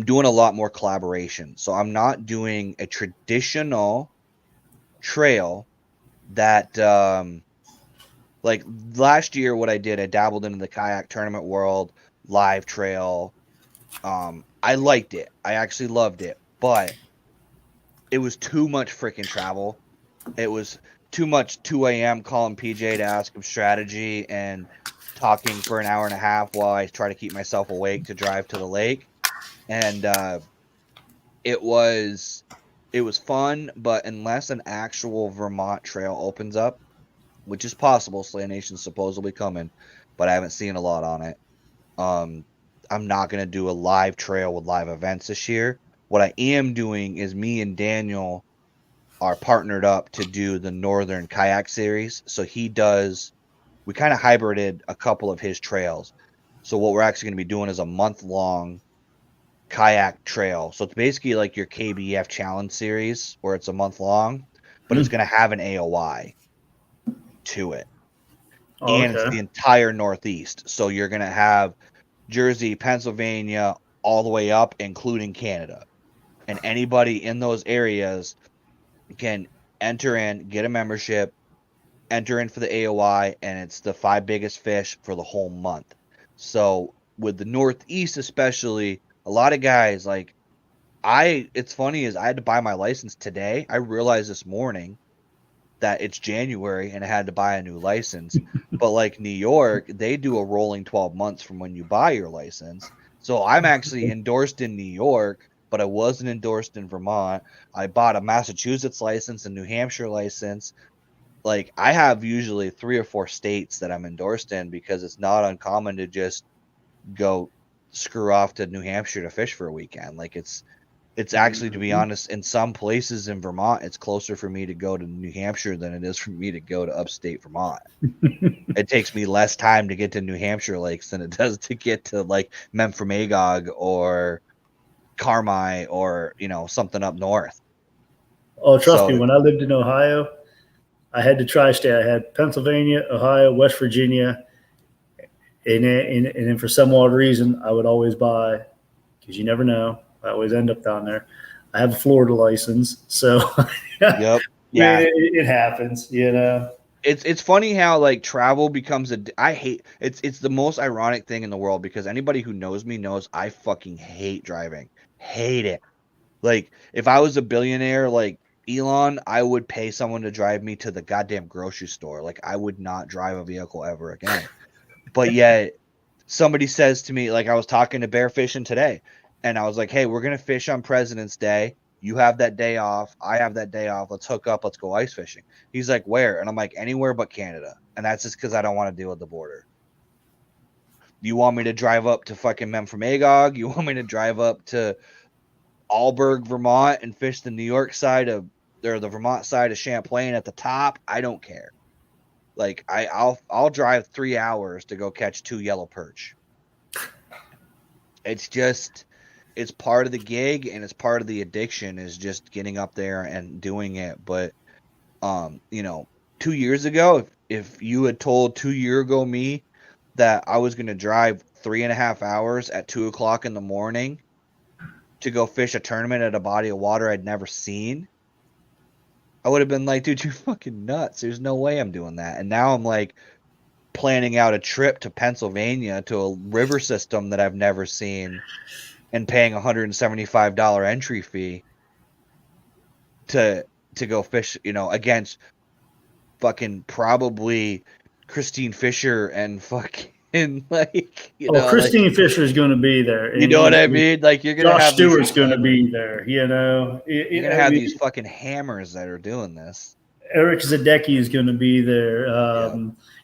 doing a lot more collaboration. So I'm not doing a traditional trail that like last year what I did, I dabbled into the kayak tournament world live trail. I liked it. I actually loved it, but it was too much freaking travel. It was too much 2 a.m. calling PJ to ask him strategy and talking for an hour and a half while I try to keep myself awake to drive to the lake. And it was fun, but unless an actual Vermont trail opens up, which is possible, Slay Nation's supposedly coming, but I haven't seen a lot on it. I'm not going to do a live trail with live events this year. What I am doing is me and Daniel are partnered up to do the Northern Kayak Series. So we kind of hybrided a couple of his trails. So what we're actually going to be doing is a month-long kayak trail. So it's basically like your KBF Challenge Series, where it's a month long, but it's going to have an AOI to it. And it's the entire Northeast. So you're going to have Jersey, Pennsylvania, all the way up, including Canada. and anybody in those areas can enter in, get a membership, enter in for the AOI, and it's the 5 biggest fish for the whole month. So with the Northeast especially, a lot of guys like it's funny is I had to buy my license today. I realized this morning that it's January and I had to buy a new license. But like New York, they do a rolling 12 months from when you buy your license. So I'm actually endorsed in New York, but I wasn't endorsed in Vermont. I bought a Massachusetts license, a New Hampshire license. Like I have usually 3 or 4 states that I'm endorsed in because it's not uncommon to just go screw off to New Hampshire to fish for a weekend. Like it's actually, to be honest, in some places in Vermont, it's closer for me to go to New Hampshire than it is for me to go to upstate Vermont. It takes me less time to get to New Hampshire lakes than it does to get to like Memphremagog or Carmi or, something up north. Oh, trust me, when I lived in Ohio, I had the tri-state. I had Pennsylvania, Ohio, West Virginia, and then for some odd reason, I would always buy, because you never know, I always end up down there. I have a Florida license, so yep, yeah, it happens, It's funny how like travel becomes it's the most ironic thing in the world, because anybody who knows me knows I fucking hate driving, hate it. Like if I was a billionaire like Elon, I would pay someone to drive me to the goddamn grocery store. Like I would not drive a vehicle ever again. But yet somebody says to me, like I was talking to Bear Fishing today, and I was like, hey, we're going to fish on President's Day. You have that day off. I have that day off. Let's hook up. Let's go ice fishing. He's like, where? And I'm like, anywhere but Canada. And that's just because I don't want to deal with the border. You want me to drive up to fucking Memphremagog? You want me to drive up to Alburg, Vermont and fish the New York side or the Vermont side of Champlain at the top? I don't care. Like I'll drive 3 hours to go catch 2 yellow perch. It's part of the gig and it's part of the addiction, is just getting up there and doing it. But 2 years ago, if you had told 2 year ago me that I was going to drive 3.5 hours at 2:00 in the morning to go fish a tournament at a body of water I'd never seen, I would have been like, dude, you're fucking nuts. There's no way I'm doing that. And now I'm like planning out a trip to Pennsylvania to a river system that I've never seen and paying $175 entry fee to go fish, against fucking probably Christine Fisher and fucking like, Christine like, Fisher is going to be there. You know what I mean? Like you're gonna Josh have Stewart's going to be there. You're gonna have these fucking hammers that are doing this. Eric Zadecki is going to be there.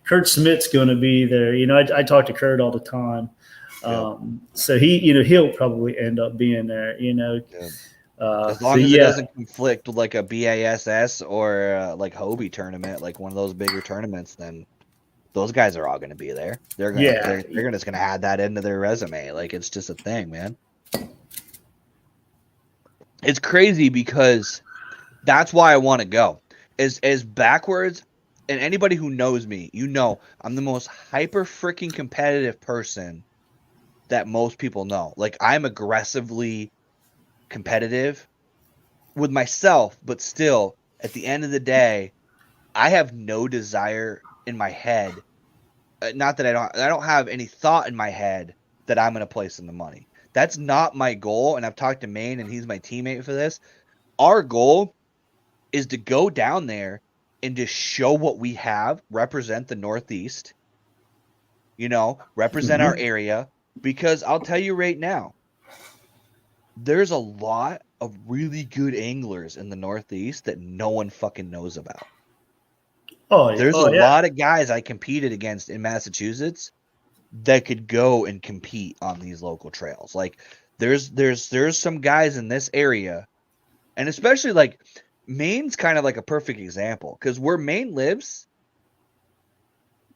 Kurt Smith's going to be there. I talk to Kurt all the time. So he'll probably end up being there. As long as it doesn't conflict with like a BASS or like Hobie tournament, like one of those bigger tournaments, then those guys are all going to be there. They're just going to add that into their resume. Like it's just a thing, man. It's crazy because that's why I want to go. As backwards, and anybody who knows me, I'm the most hyper freaking competitive person that most people know. Like I'm aggressively competitive with myself, but still at the end of the day, I have no desire in my head. Not that I don't have any thought in my head that I'm going to place in the money. That's not my goal. And I've talked to Maine and he's my teammate for this. Our goal is to go down there and just show what we have, represent the Northeast, represent our area. Because I'll tell you right now, there's a lot of really good anglers in the Northeast that no one fucking knows about. There's a lot of guys I competed against in Massachusetts that could go and compete on these local trails. Like there's some guys in this area, and especially like Maine's kind of like a perfect example, because where Maine lives,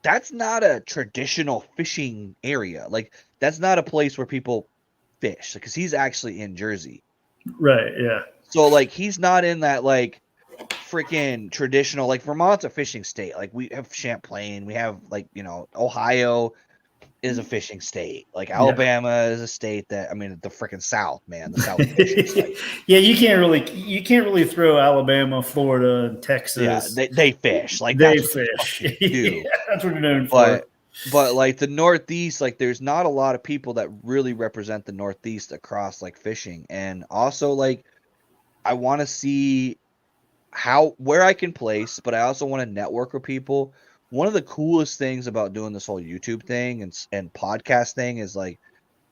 that's not a traditional fishing area. Like that's not a place where people fish, because he's actually in Jersey. Right, yeah. So like he's not in that like freaking traditional, like Vermont's a fishing state. Like we have Champlain, we have like, Ohio, is a fishing state. Like Yeah. Alabama is a state that, I mean, the freaking South, man, the South fishes. Like, Yeah, you can't really throw Alabama, Florida, and yeah, Texas. they fish. Like They that's what they fish. fucking Yeah, do. that's what they're known But for. like the Northeast, like there's not a lot of people that really represent the Northeast across like fishing. And also like I want to see where I can place, but I also want to network with people. One of the coolest things about doing this whole YouTube thing and podcast thing is like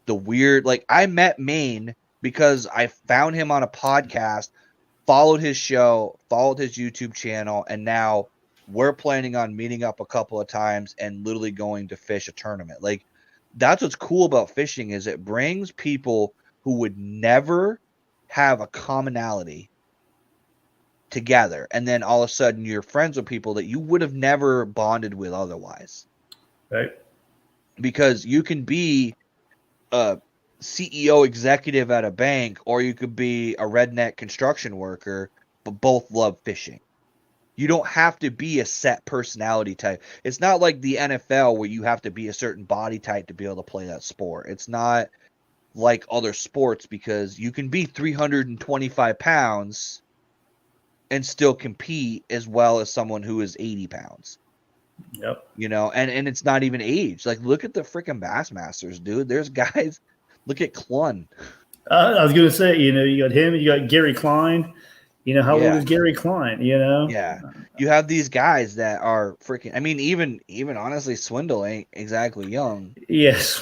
the weird, like I met Maine because I found him on a podcast, followed his show, followed his YouTube channel, and now we're planning on meeting up a couple of times and literally going to fish a tournament. Like that's what's cool about fishing is it brings people who would never have a commonality together, and then all of a sudden you're friends with people that you would have never bonded with otherwise. Right. Because you can be a CEO executive at a bank, or you could be a redneck construction worker, but both love fishing. You don't have to be a set personality type. It's not like the NFL where you have to be a certain body type to be able to play that sport. It's not like other sports because you can be 325 pounds and still compete as well as someone who is 80 pounds. Yep. You know, and it's not even age. Like, look at the freaking Bassmasters, dude. There's guys. Look at Clun. I was gonna say, you got him, you got Gary Klein. How old is Gary Klein? Yeah. You have these guys that are freaking. I mean, even honestly, Swindle ain't exactly young. Yes.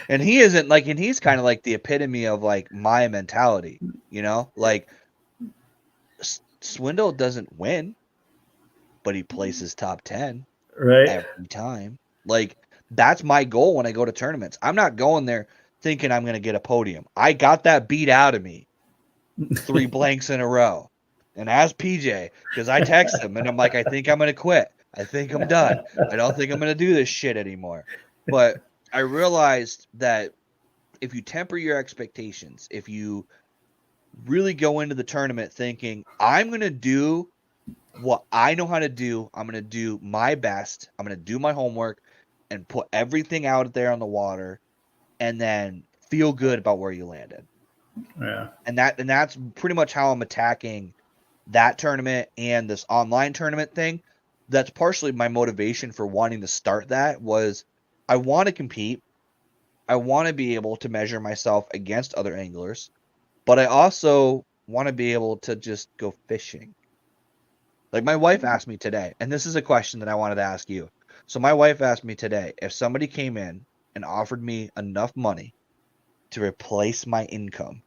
And he isn't like, and he's kind of like the epitome of like my mentality. Like Swindle doesn't win, but he places top 10 right every time. Like that's my goal when I go to tournaments. I'm not going there thinking I'm going to get a podium. I got that beat out of me 3 blanks in a row. And ask PJ, because I text him and I'm like, I think I'm going to quit. I think I'm done. I don't think I'm going to do this shit anymore. But I realized that if you temper your expectations, if you really go into the tournament thinking, I'm going to do what I know how to do, I'm going to do my best, I'm going to do my homework and put everything out there on the water and then feel good about where you landed. Yeah. And that's pretty much how I'm attacking that tournament and this online tournament thing. That's partially my motivation for wanting to start that was I want to compete. I want to be able to measure myself against other anglers, but I also want to be able to just go fishing. Like my wife asked me today, and this is a question that I wanted to ask you. So my wife asked me today, if somebody came in and offered me enough money to replace my income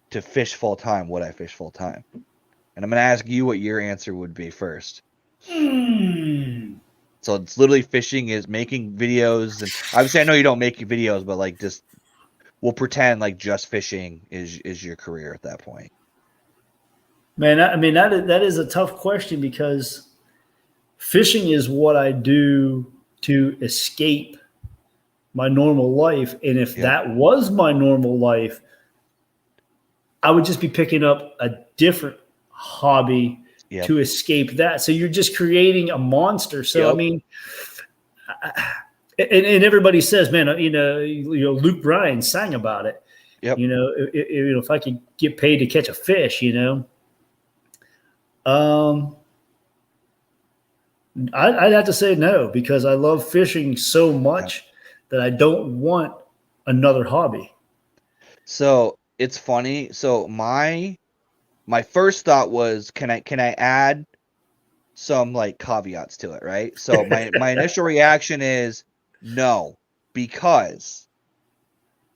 to fish full time, would I fish full time? And I'm going to ask you what your answer would be first. So it's literally fishing is making videos. And obviously I know you don't make videos, but like just we'll pretend like just fishing is your career at that point. Man, I mean, that is a tough question because fishing is what I do to escape my normal life. And if that was my normal life, I would just be picking up a different hobby to escape that. So you're just creating a monster. So, I mean, and everybody says, man, Luke Bryan sang about it. Yep. If I could get paid to catch a fish, I'd have to say no because I love fishing so much that I don't want another hobby. So it's funny. So my first thought was, can I add some like caveats to it, right? So my initial reaction is no, because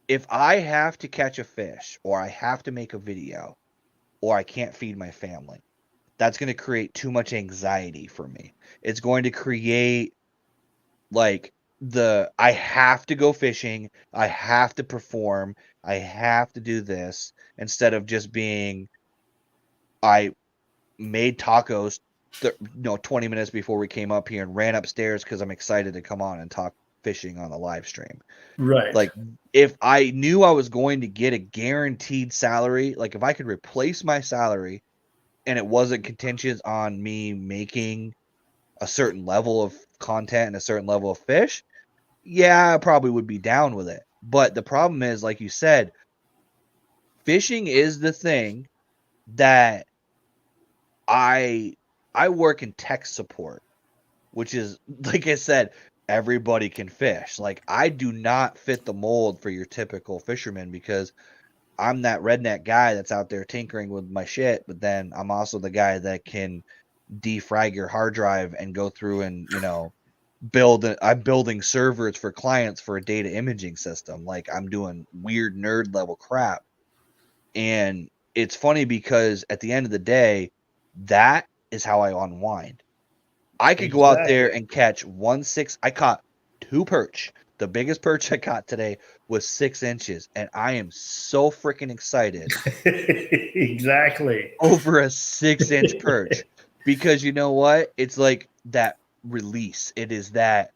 if I have to catch a fish or I have to make a video or I can't feed my family, that's going to create too much anxiety for me. It's going to create like I have to go fishing, I have to perform, I have to do this instead of just being I made tacos 20 minutes before we came up here and ran upstairs because I'm excited to come on and talk fishing on the live stream. Right. Like if I knew I was going to get a guaranteed salary, like if I could replace my salary and it wasn't contingent on me making a certain level of content and a certain level of fish, yeah, I probably would be down with it. But the problem is, like you said, fishing is the thing that I work in tech support, which is, like I said, everybody can fish. Like, I do not fit the mold for your typical fisherman because I'm that redneck guy that's out there tinkering with my shit, but then I'm also the guy that can defrag your hard drive and go through and, I'm building servers for clients for a data imaging system. Like, I'm doing weird nerd level crap. And it's funny because at the end of the day, that is how I unwind. I could go out there and catch 1/6. I caught 2 perch. The biggest perch I caught today was 6 inches, and I am so freaking excited. Exactly. Over a 6-inch perch. Because you know what? It's like that release. It is that,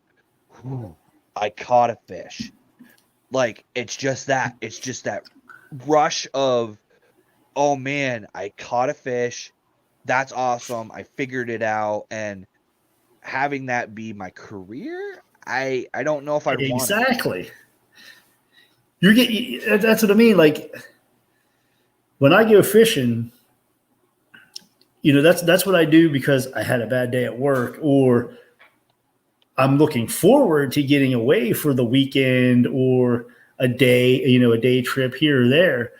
whew, I caught a fish. Like, it's just that. It's just that rush of, oh man, I caught a fish. That's awesome. I figured it out. And having that be my career, I don't know if I'd want it. Exactly. That's what I mean. Like, when I go fishing, that's what I do because I had a bad day at work, or I'm looking forward to getting away for the weekend or a day, a day trip here or there.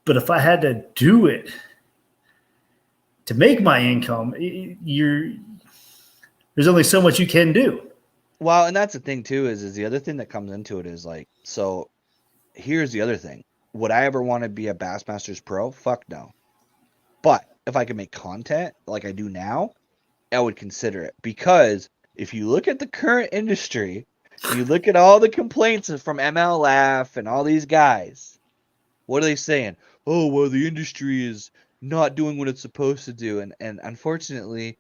But if I had to do it to make my income, there's only so much you can do. Well, and that's the thing too, is the other thing that comes into it is like, so here's the other thing. Would I ever want to be a Bassmasters pro? Fuck no. But if I could make content like I do now, I would consider it. Because if you look at the current industry, you look at all the complaints from MLF and all these guys, what are they saying? Oh, well, the industry is not doing what it's supposed to do. And unfortunately,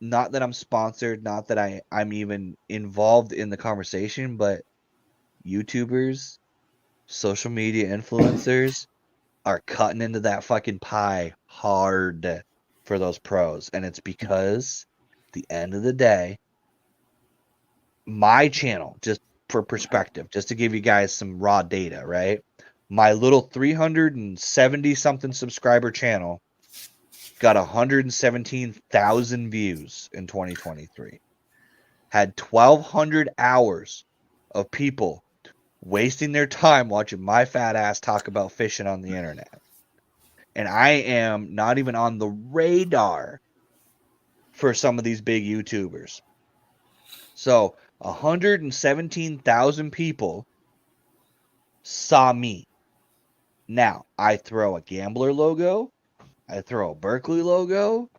not that I'm sponsored, not that I'm even involved in the conversation, but YouTubers, social media influencers are cutting into that fucking pie hard for those pros. And it's because at the end of the day, my channel, just for perspective, just to give you guys some raw data, right? My little 370 something subscriber channel got 117,000 views in 2023. Had 1,200 hours of people wasting their time watching my fat ass talk about fishing on the internet. And I am not even on the radar for some of these big YouTubers. So 117,000 people saw me. Now, I throw a Gambler logo, I throw a Berkley logo,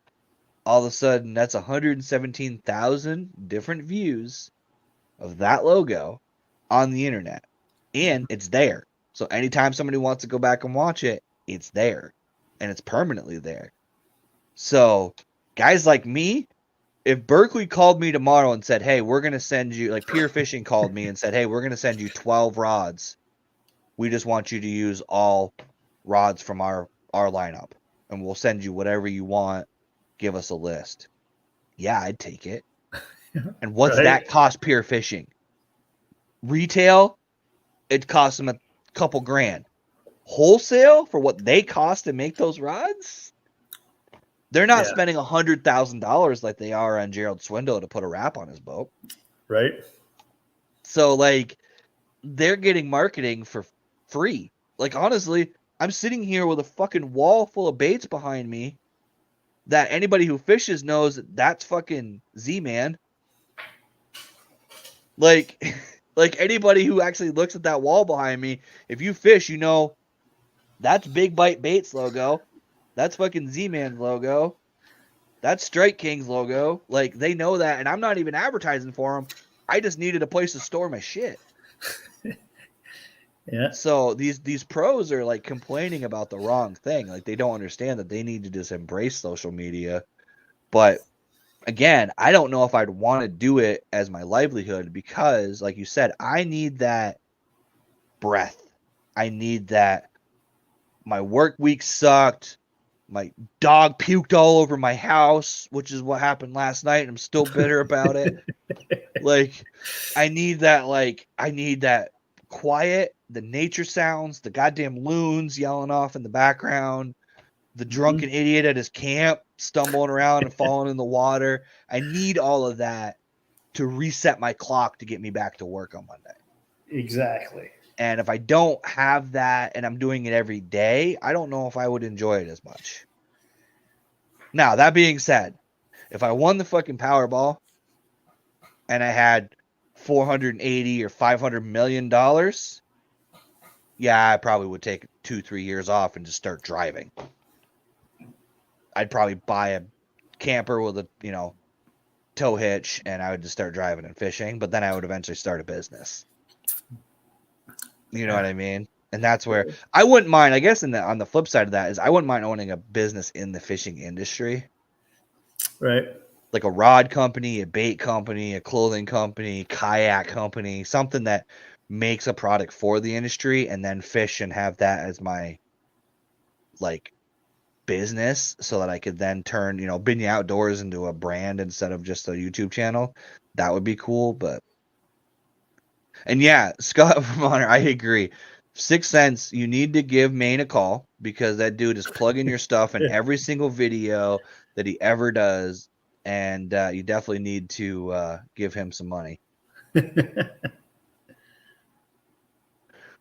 all of a sudden that's 117,000 different views of that logo on the internet. And it's there. So anytime somebody wants to go back and watch it, it's there. And it's permanently there. So guys like me, if Berkley called me tomorrow and said, hey, we're going to send you, like Pier Fishing called me and said, hey, we're going to send you 12 rods. We just want you to use all rods from our lineup. And we'll send you whatever you want. Give us a list. Yeah, I'd take it. And what's that cost Pier Fishing? Retail, it costs them a couple grand. Wholesale for what they cost to make those rods? They're not spending $100,000 like they are on Gerald Swindle to put a wrap on his boat. Right. So, like, they're getting marketing for free. Like, honestly, I'm sitting here with a fucking wall full of baits behind me that anybody who fishes knows that's fucking Z-Man. Like anybody who actually looks at that wall behind me, if you fish, you know that's Big Bite Baits logo. That's fucking Z-Man's logo. That's Strike King's logo. Like, they know that, and I'm not even advertising for them. I just needed a place to store my shit. Yeah. So these pros are like complaining about the wrong thing. Like, they don't understand that they need to just embrace social media. But again, I don't know if I'd want to do it as my livelihood because, like you said, I need that breath. I need that. My work week sucked. My dog puked all over my house, which is what happened last night. And I'm still bitter about it. Like, I need that quiet, the nature sounds, the goddamn loons yelling off in the background, the drunken idiot at his camp stumbling around and falling in the water. I need all of that to reset my clock to get me back to work on Monday. Exactly. And if I don't have that and I'm doing it every day, I don't know if I would enjoy it as much. Now, that being said, if I won the fucking Powerball and I had 480 or 500 million dollars, yeah, I probably would take 2-3 years off and just start driving. I'd probably buy a camper with a, tow hitch, and I would just start driving and fishing, but then I would eventually start a business. You know what I mean? And that's where I wouldn't mind, I guess on the flip side of that is I wouldn't mind owning a business in the fishing industry. Right. Like a rod company, a bait company, a clothing company, kayak company, something that makes a product for the industry, and then fish and have that as my business so that I could then turn, Binya Outdoors into a brand instead of just a YouTube channel. That would be cool. And yeah, Scott from Honor, I agree. 6th Sense, you need to give Maine a call because that dude is plugging your stuff in every single video that he ever does. And you definitely need to give him some money.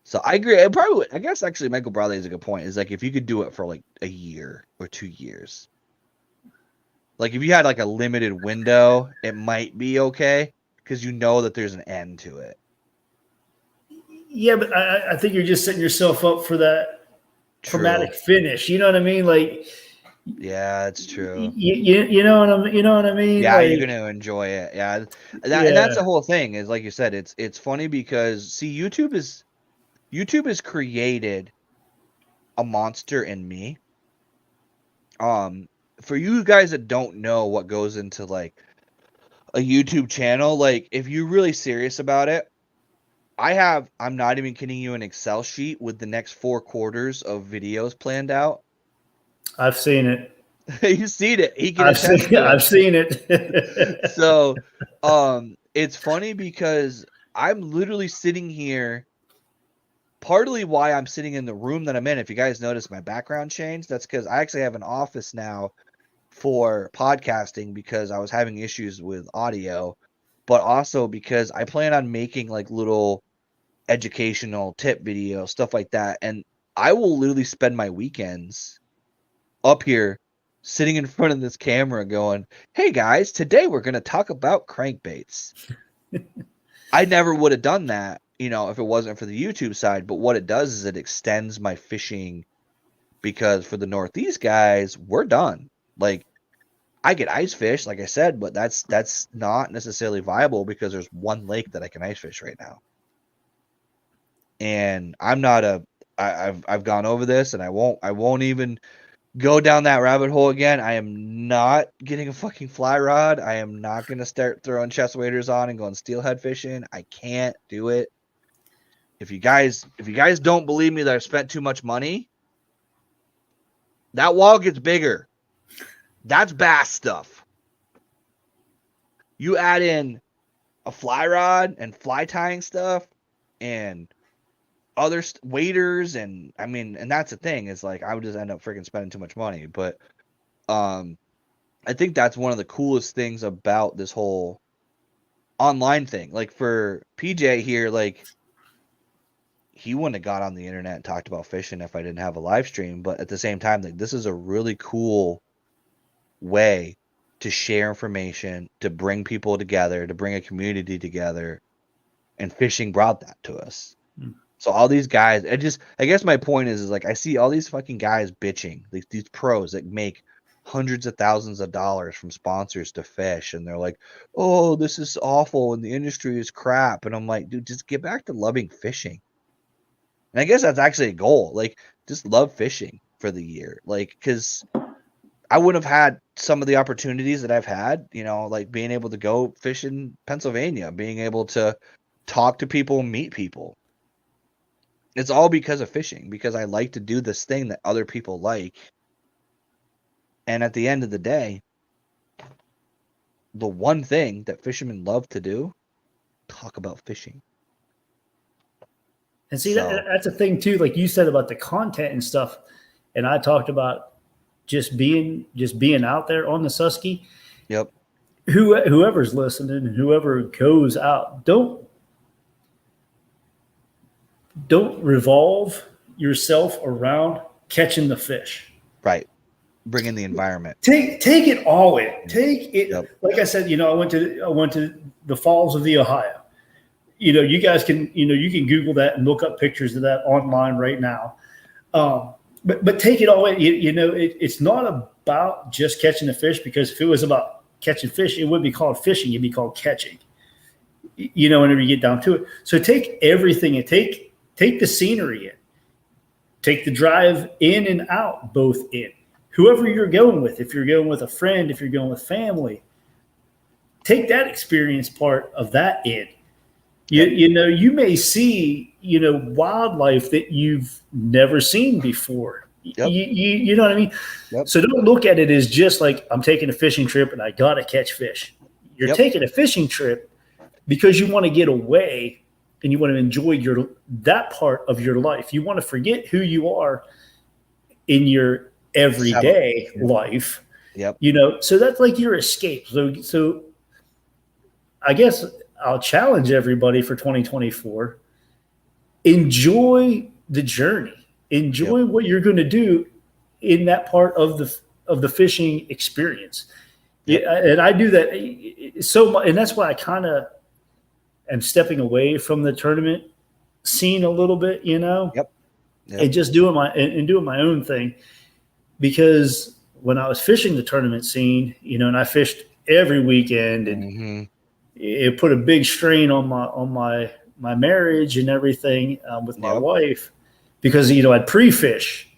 So I agree. I guess actually Michael Bradley is a good point. Is like if you could do it for like a year or 2 years. Like if you had like a limited window, it might be okay because you know that there's an end to it. Yeah, but I think you're just setting yourself up for that traumatic finish. You know what I mean? Like, yeah, it's true. You know what I mean? Yeah, like, you're gonna enjoy it. Yeah, and that's the whole thing. Is like you said, it's funny because YouTube has created a monster in me. For you guys that don't know what goes into like a YouTube channel, like if you're really serious about it, I'm not even kidding you, an Excel sheet with the next 4 quarters of videos planned out. I've seen it. You've seen it. I've seen it. So, it's funny because I'm literally sitting here. Partly why I'm sitting in the room that I'm in. If you guys notice my background changed, that's because I actually have an office now for podcasting because I was having issues with audio, but also because I plan on making like little educational tip videos, stuff like that. And I will literally spend my weekends up here sitting in front of this camera going, hey guys, today we're going to talk about crankbaits. I never would have done that, if it wasn't for the YouTube side. But what it does is it extends my fishing because for the Northeast guys, we're done. Like I get ice fish, like I said, but that's not necessarily viable because there's one lake that I can ice fish right now. And I've gone over this and I won't even go down that rabbit hole again. I am not getting a fucking fly rod. I am not going to start throwing chest waders on and going steelhead fishing. I can't do it. If you guys don't believe me that I've spent too much money, that wall gets bigger. That's bass stuff. You add in a fly rod and fly tying stuff and other waders, and that's the thing, is like I would just end up freaking spending too much money. But I think that's one of the coolest things about this whole online thing. Like for PJ here, like he wouldn't have got on the internet and talked about fishing if I didn't have a live stream. But at the same time, like this is a really cool way to share information, to bring people together, to bring a community together, and fishing brought that to us. So all these guys, I guess my point is like I see all these fucking guys bitching, like these pros that make hundreds of thousands of dollars from sponsors to fish, and they're like, oh, this is awful and the industry is crap. And I'm like, dude, just get back to loving fishing. And I guess that's actually a goal. Like, just love fishing for the year. Like, because I wouldn't have had some of the opportunities that I've had, like being able to go fish in Pennsylvania, being able to talk to people, meet people. It's all because of fishing, because I like to do this thing that other people like. And at the end of the day, the one thing that fishermen love to do, talk about fishing. And see, So, that's a thing too. Like you said about the content and stuff, and I talked about just being out there on the Susky. yep, Whoever's listening, whoever goes out, don't revolve yourself around catching the fish. right. Bring in the environment. Take it all in. Take it. Yep. Like I said, I went to the Falls of the Ohio. You guys can you can Google that and look up pictures of that online right now. But take it all in. It's not about just catching the fish, because if it was about catching fish, it wouldn't be called fishing. It'd be called catching. Whenever you get down to it. So take everything and take the scenery in. Take the drive in and out, both in. Whoever you're going with, if you're going with a friend, if you're going with family, take that experience part of that in. You may see, wildlife that you've never seen before. Yep. You know what I mean? Yep. So don't look at it as just like, I'm taking a fishing trip and I got to catch fish. You're taking a fishing trip because you want to get away and you want to enjoy that part of your life. You want to forget who you are in your everyday life. Yep. So that's like your escape. So I guess I'll challenge everybody for 2024. Enjoy the journey. Enjoy what you're going to do in that part of the fishing experience. Yeah, and I do that so much, and that's why I kind of am stepping away from the tournament scene a little bit, and just doing my own thing. Because when I was fishing the tournament scene, and I fished every weekend, and it put a big strain on my marriage and everything with my wife, because I'd pre-fish,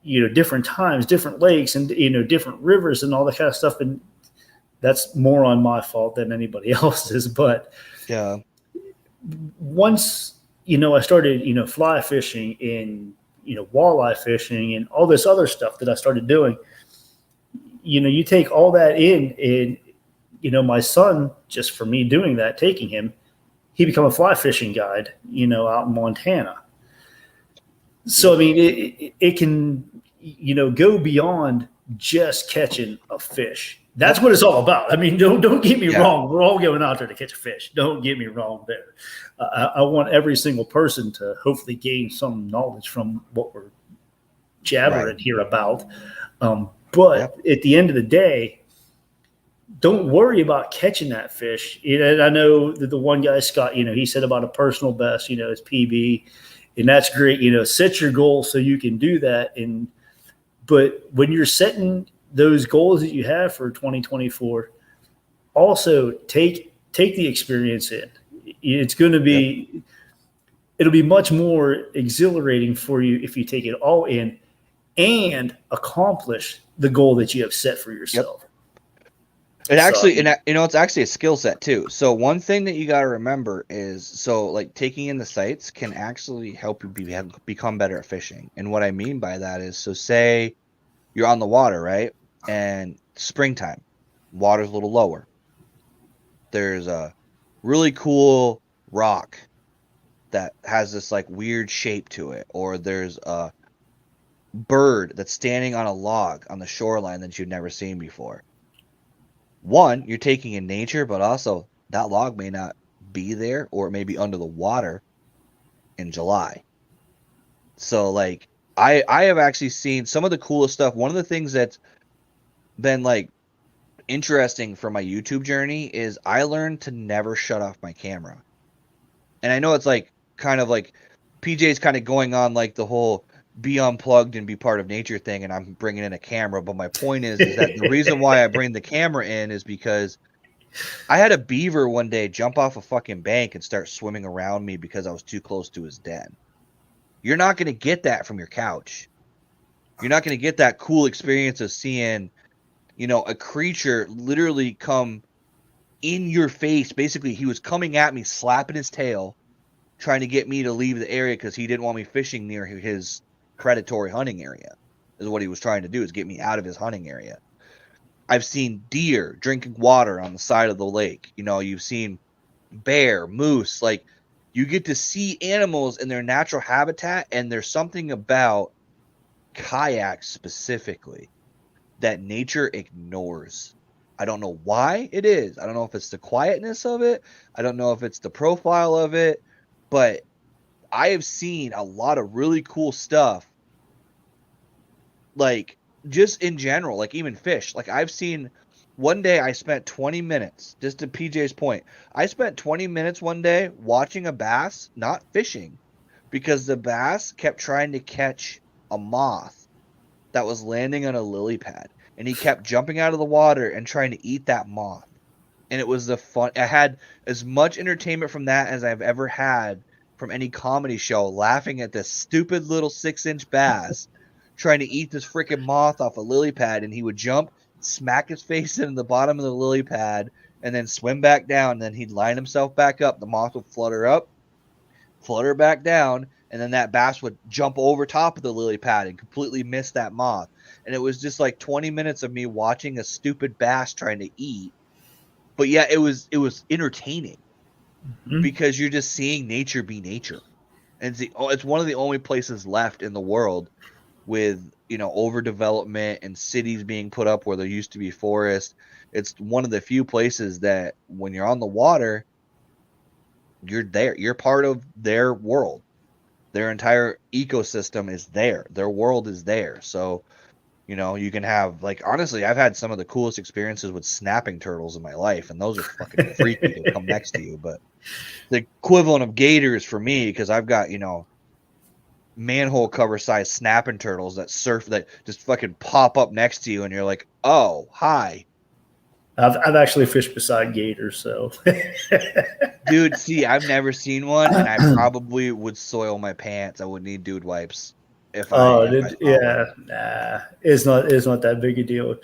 different times, different lakes, and different rivers and all that kind of stuff, and that's more on my fault than anybody else's. But once I started fly fishing and walleye fishing and all this other stuff that I started doing, you take all that in, and my son, just for me doing that, taking him, he became a fly fishing guide, out in Montana. So, I mean, it can, go beyond just catching a fish. That's what it's all about. I mean, don't get me wrong. We're all going out there to catch a fish. Don't get me wrong there. I want every single person to hopefully gain some knowledge from what we're jabbering here about. But at the end of the day, don't worry about catching that fish. And I know that the one guy, Scott, he said about a personal best, his PB, and that's great. Set your goal so you can do that. But when you're setting those goals that you have for 2024, also take the experience in. It's going to be, it'll be much more exhilarating for you if you take it all in and accomplish the goal that you have set for yourself. It's actually a skill set too. So one thing that you got to remember is, like taking in the sights can actually help you become better at fishing. And what I mean by that is, so say you're on the water, right? And springtime, water's a little lower. There's a really cool rock that has this like weird shape to it, or there's a bird that's standing on a log on the shoreline that you've never seen before. One, you're taking in nature, but also that log may not be there, or it may be under the water in July. So like I have actually seen some of the coolest stuff. One of the things that's been like interesting for my YouTube journey is I learned to never shut off my camera. And I know it's like kind of like PJ's kind of going on like the whole be unplugged and be part of nature thing, and I'm bringing in a camera. But my point is that the reason why I bring the camera in is because I had a beaver one day jump off a fucking bank and start swimming around me because I was too close to his den. You're not going to get that from your couch. You're not going to get that cool experience of seeing, a creature literally come in your face. Basically, he was coming at me, slapping his tail, trying to get me to leave the area because he didn't want me fishing near his predatory hunting area. is what he was trying to do, is get me out of his hunting area. I've seen deer drinking water on the side of the lake. You know, you've seen bear, moose. Like, you get to see animals in their natural habitat, and there's something about kayaks specifically that nature ignores. I don't know why it is. I don't know if it's the quietness of it. I don't know if it's the profile of it, but I have seen a lot of really cool stuff. Like, just in general, like even fish. Like, I've seen one day I spent 20 minutes, just to PJ's point. I spent 20 minutes one day watching a bass, not fishing, because the bass kept trying to catch a moth that was landing on a lily pad. And he kept jumping out of the water and trying to eat that moth. And it was the fun. I had as much entertainment from that as I've ever had from any comedy show, laughing at this stupid little 6-inch bass trying to eat this freaking moth off a lily pad. And he would jump, smack his face into the bottom of the lily pad, and then swim back down. And then he'd line himself back up. The moth would flutter up, flutter back down, and then that bass would jump over top of the lily pad and completely miss that moth. And it was just like 20 minutes of me watching a stupid bass trying to eat. But yeah, it was entertaining because you're just seeing nature be nature. And it's one of the only places left in the world with, you know, overdevelopment and cities being put up where there used to be forest. It's one of the few places that when you're on the water, you're there. You're part of their world. Their entire ecosystem is there. Their world is there. So, you know, you can have, like, honestly, I've had some of the coolest experiences with snapping turtles in my life, and those are fucking freaky to come next to you. But the equivalent of gators for me, because I've got, you know, manhole cover size snapping turtles that surf, that just fucking pop up next to you, and you're like, oh, hi. I've actually fished beside gators, so. Dude, see, I've never seen one, and I probably would soil my pants. I would need dude wipes. If I nah, it's not that big a deal.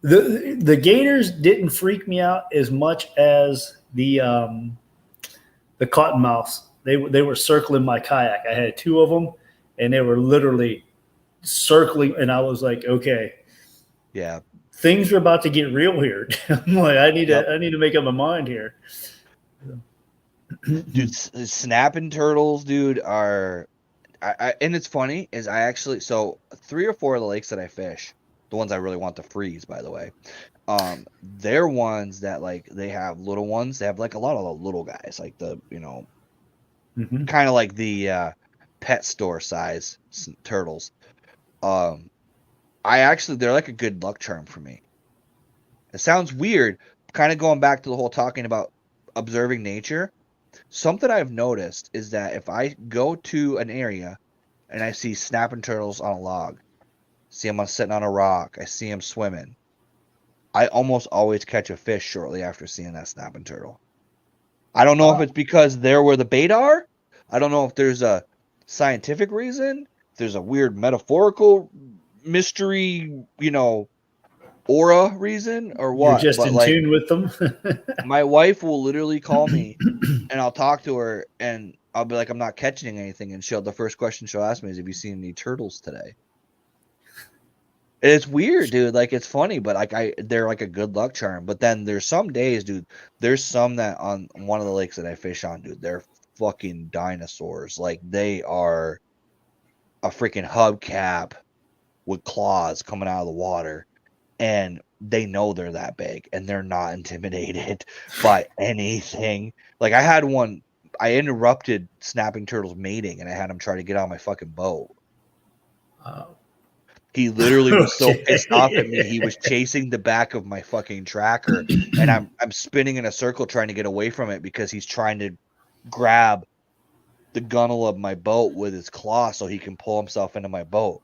The gators didn't freak me out as much as the cottonmouths. They were circling my kayak. I had 2 of them, and they were literally circling, and I was like, okay, yeah, things are about to get real here. I'm like, I need to make up my mind here. Dude, snapping turtles, dude, are. And it's funny is I actually, so 3 or 4 of the lakes that I fish, the ones I really want to freeze, by the way, they're ones that, like, they have little ones. They have like a lot of the little guys, like the, you know, kind of like the pet store size turtles. They're like a good luck charm for me. It sounds weird, kind of going back to the whole talking about observing nature. Something I've noticed is that if I go to an area and I see snapping turtles on a log, see them sitting on a rock, I see them swimming, I almost always catch a fish shortly after seeing that snapping turtle. I don't know if it's because they're where the bait are. I don't know if there's a scientific reason. If there's a weird metaphorical mystery, you know, aura reason or what. You're just in tune with them. My wife will literally call me and I'll talk to her and I'll be like, I'm not catching anything. And the first question she'll ask me is, have you seen any turtles today? And it's weird, dude. Like, it's funny, but like they're like a good luck charm. But then there's some days, dude, there's some that on one of the lakes that I fish on, dude, they're fucking dinosaurs. Like, they are a freaking hubcap with claws coming out of the water. And they know they're that big, and they're not intimidated by anything. Like, I had one, I interrupted snapping turtles mating, and I had him try to get on my fucking boat. He literally was so pissed off at me. He was chasing the back of my fucking tracker, and I'm spinning in a circle trying to get away from it because he's trying to grab the gunnel of my boat with his claw so he can pull himself into my boat.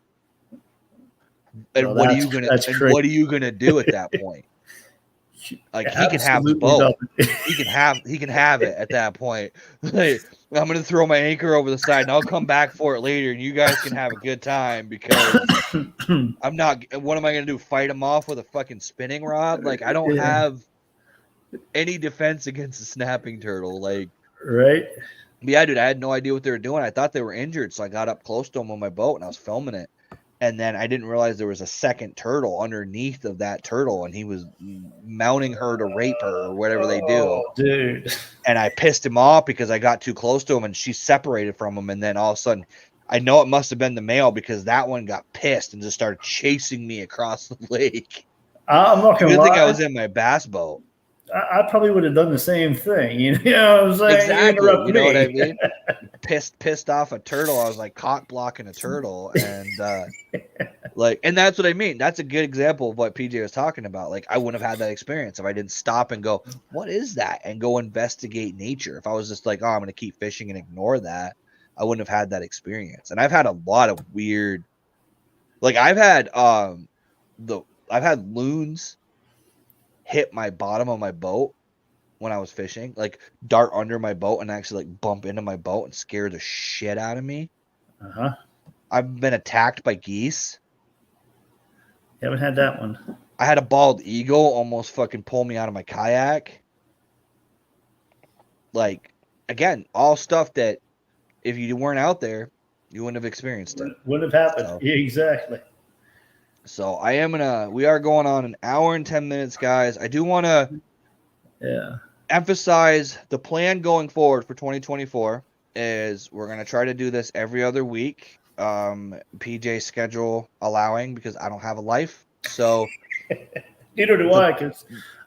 And what are you gonna do at that point? Like, he can have the boat. He can have it at that point. Like, I'm gonna throw my anchor over the side and I'll come back for it later, and you guys can have a good time because I'm not. What am I gonna do? Fight him off with a fucking spinning rod? Like, I don't have any defense against a snapping turtle. Like, right? Yeah, dude, I had no idea what they were doing. I thought they were injured, so I got up close to them on my boat and I was filming it. And then I didn't realize there was a second turtle underneath of that turtle, and he was mounting her to rape her or whatever they do. Oh, dude. And I pissed him off because I got too close to him, and she separated from him. And then all of a sudden, I know it must have been the male because that one got pissed and just started chasing me across the lake. I'm not gonna Good lie. thing I was in my bass boat. I probably would have done the same thing. You know what I'm saying? Exactly. You know what I me. mean? Pissed off a turtle. I was like cock blocking a turtle, and and that's what I mean. That's a good example of what PJ was talking about. Like, I wouldn't have had that experience if I didn't stop and go, what is that? And go investigate nature. If I was just like, oh, I'm going to keep fishing and ignore that, I wouldn't have had that experience. And I've had a lot of weird, like I've had loons hit my bottom of my boat when I was fishing, like dart under my boat and actually like bump into my boat and scare the shit out of me. Uh-huh. I've been attacked by geese. Haven't had that one. I had a bald eagle almost fucking pull me out of my kayak. Like, again, all stuff that if you weren't out there, you wouldn't have experienced it. Wouldn't have happened. So, exactly. So we are going on an hour and 10 minutes, guys. I do want to emphasize the plan going forward for 2024 is we're going to try to do this every other week. PJ's schedule allowing, because I don't have a life. So neither do I, because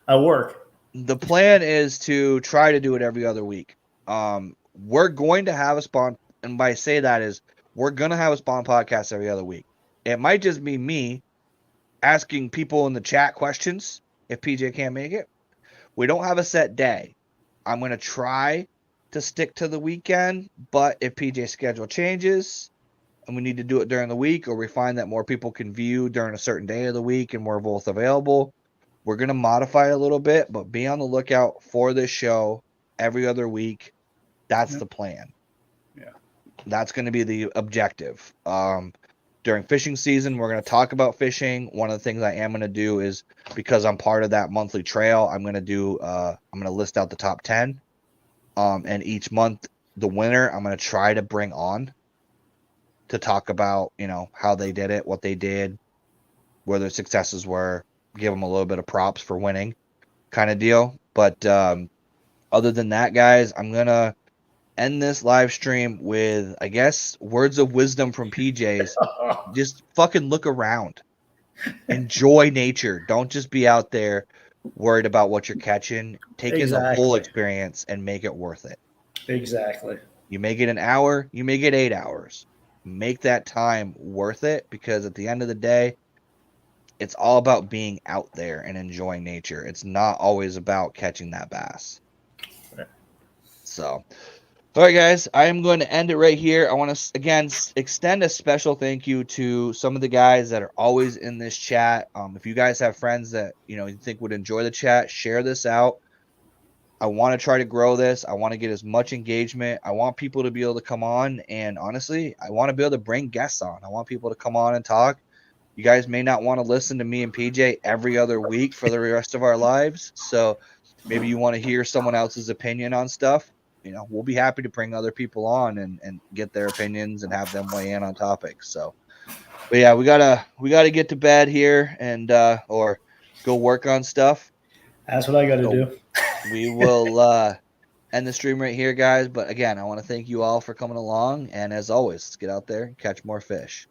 I work. The plan is to try to do it every other week. We're going to have a spawn, and by say that is we're going to have a spawn podcast every other week. It might just be me asking people in the chat questions if PJ can't make it. We don't have a set day. I'm going to try to stick to the weekend, but if PJ's schedule changes and we need to do it during the week, or we find that more people can view during a certain day of the week and we're both available, we're going to modify it a little bit, but be on the lookout for this show every other week. That's the plan. Yeah. That's going to be the objective. During fishing season, we're going to talk about fishing. One of the things I am going to do is, because I'm part of that monthly trail, I'm going to list out the top 10. And each month, the winner, I'm going to try to bring on to talk about, how they did it, what they did, where their successes were, give them a little bit of props for winning kind of deal. But other than that, guys, I'm going to end this live stream with, I guess, words of wisdom from PJ's. Just fucking look around. Enjoy nature. Don't just be out there worried about what you're catching. Take in the whole experience and make it worth it. Exactly. You make it an hour, you make it 8 hours. Make that time worth it, because at the end of the day, it's all about being out there and enjoying nature. It's not always about catching that bass. Right. So, all right, guys, I am going to end it right here. I want to, again, extend a special thank you to some of the guys that are always in this chat. If you guys have friends that, you think would enjoy the chat, share this out. I want to try to grow this. I want to get as much engagement. I want people to be able to come on. And honestly, I want to be able to bring guests on. I want people to come on and talk. You guys may not want to listen to me and PJ every other week for the rest of our lives. So maybe you want to hear someone else's opinion on stuff. We'll be happy to bring other people on and get their opinions and have them weigh in on topics. So, but yeah, we gotta get to bed here and or go work on stuff. That's what I got to do. We will end the stream right here, guys. But again, I want to thank you all for coming along. And as always, let's get out there and catch more fish.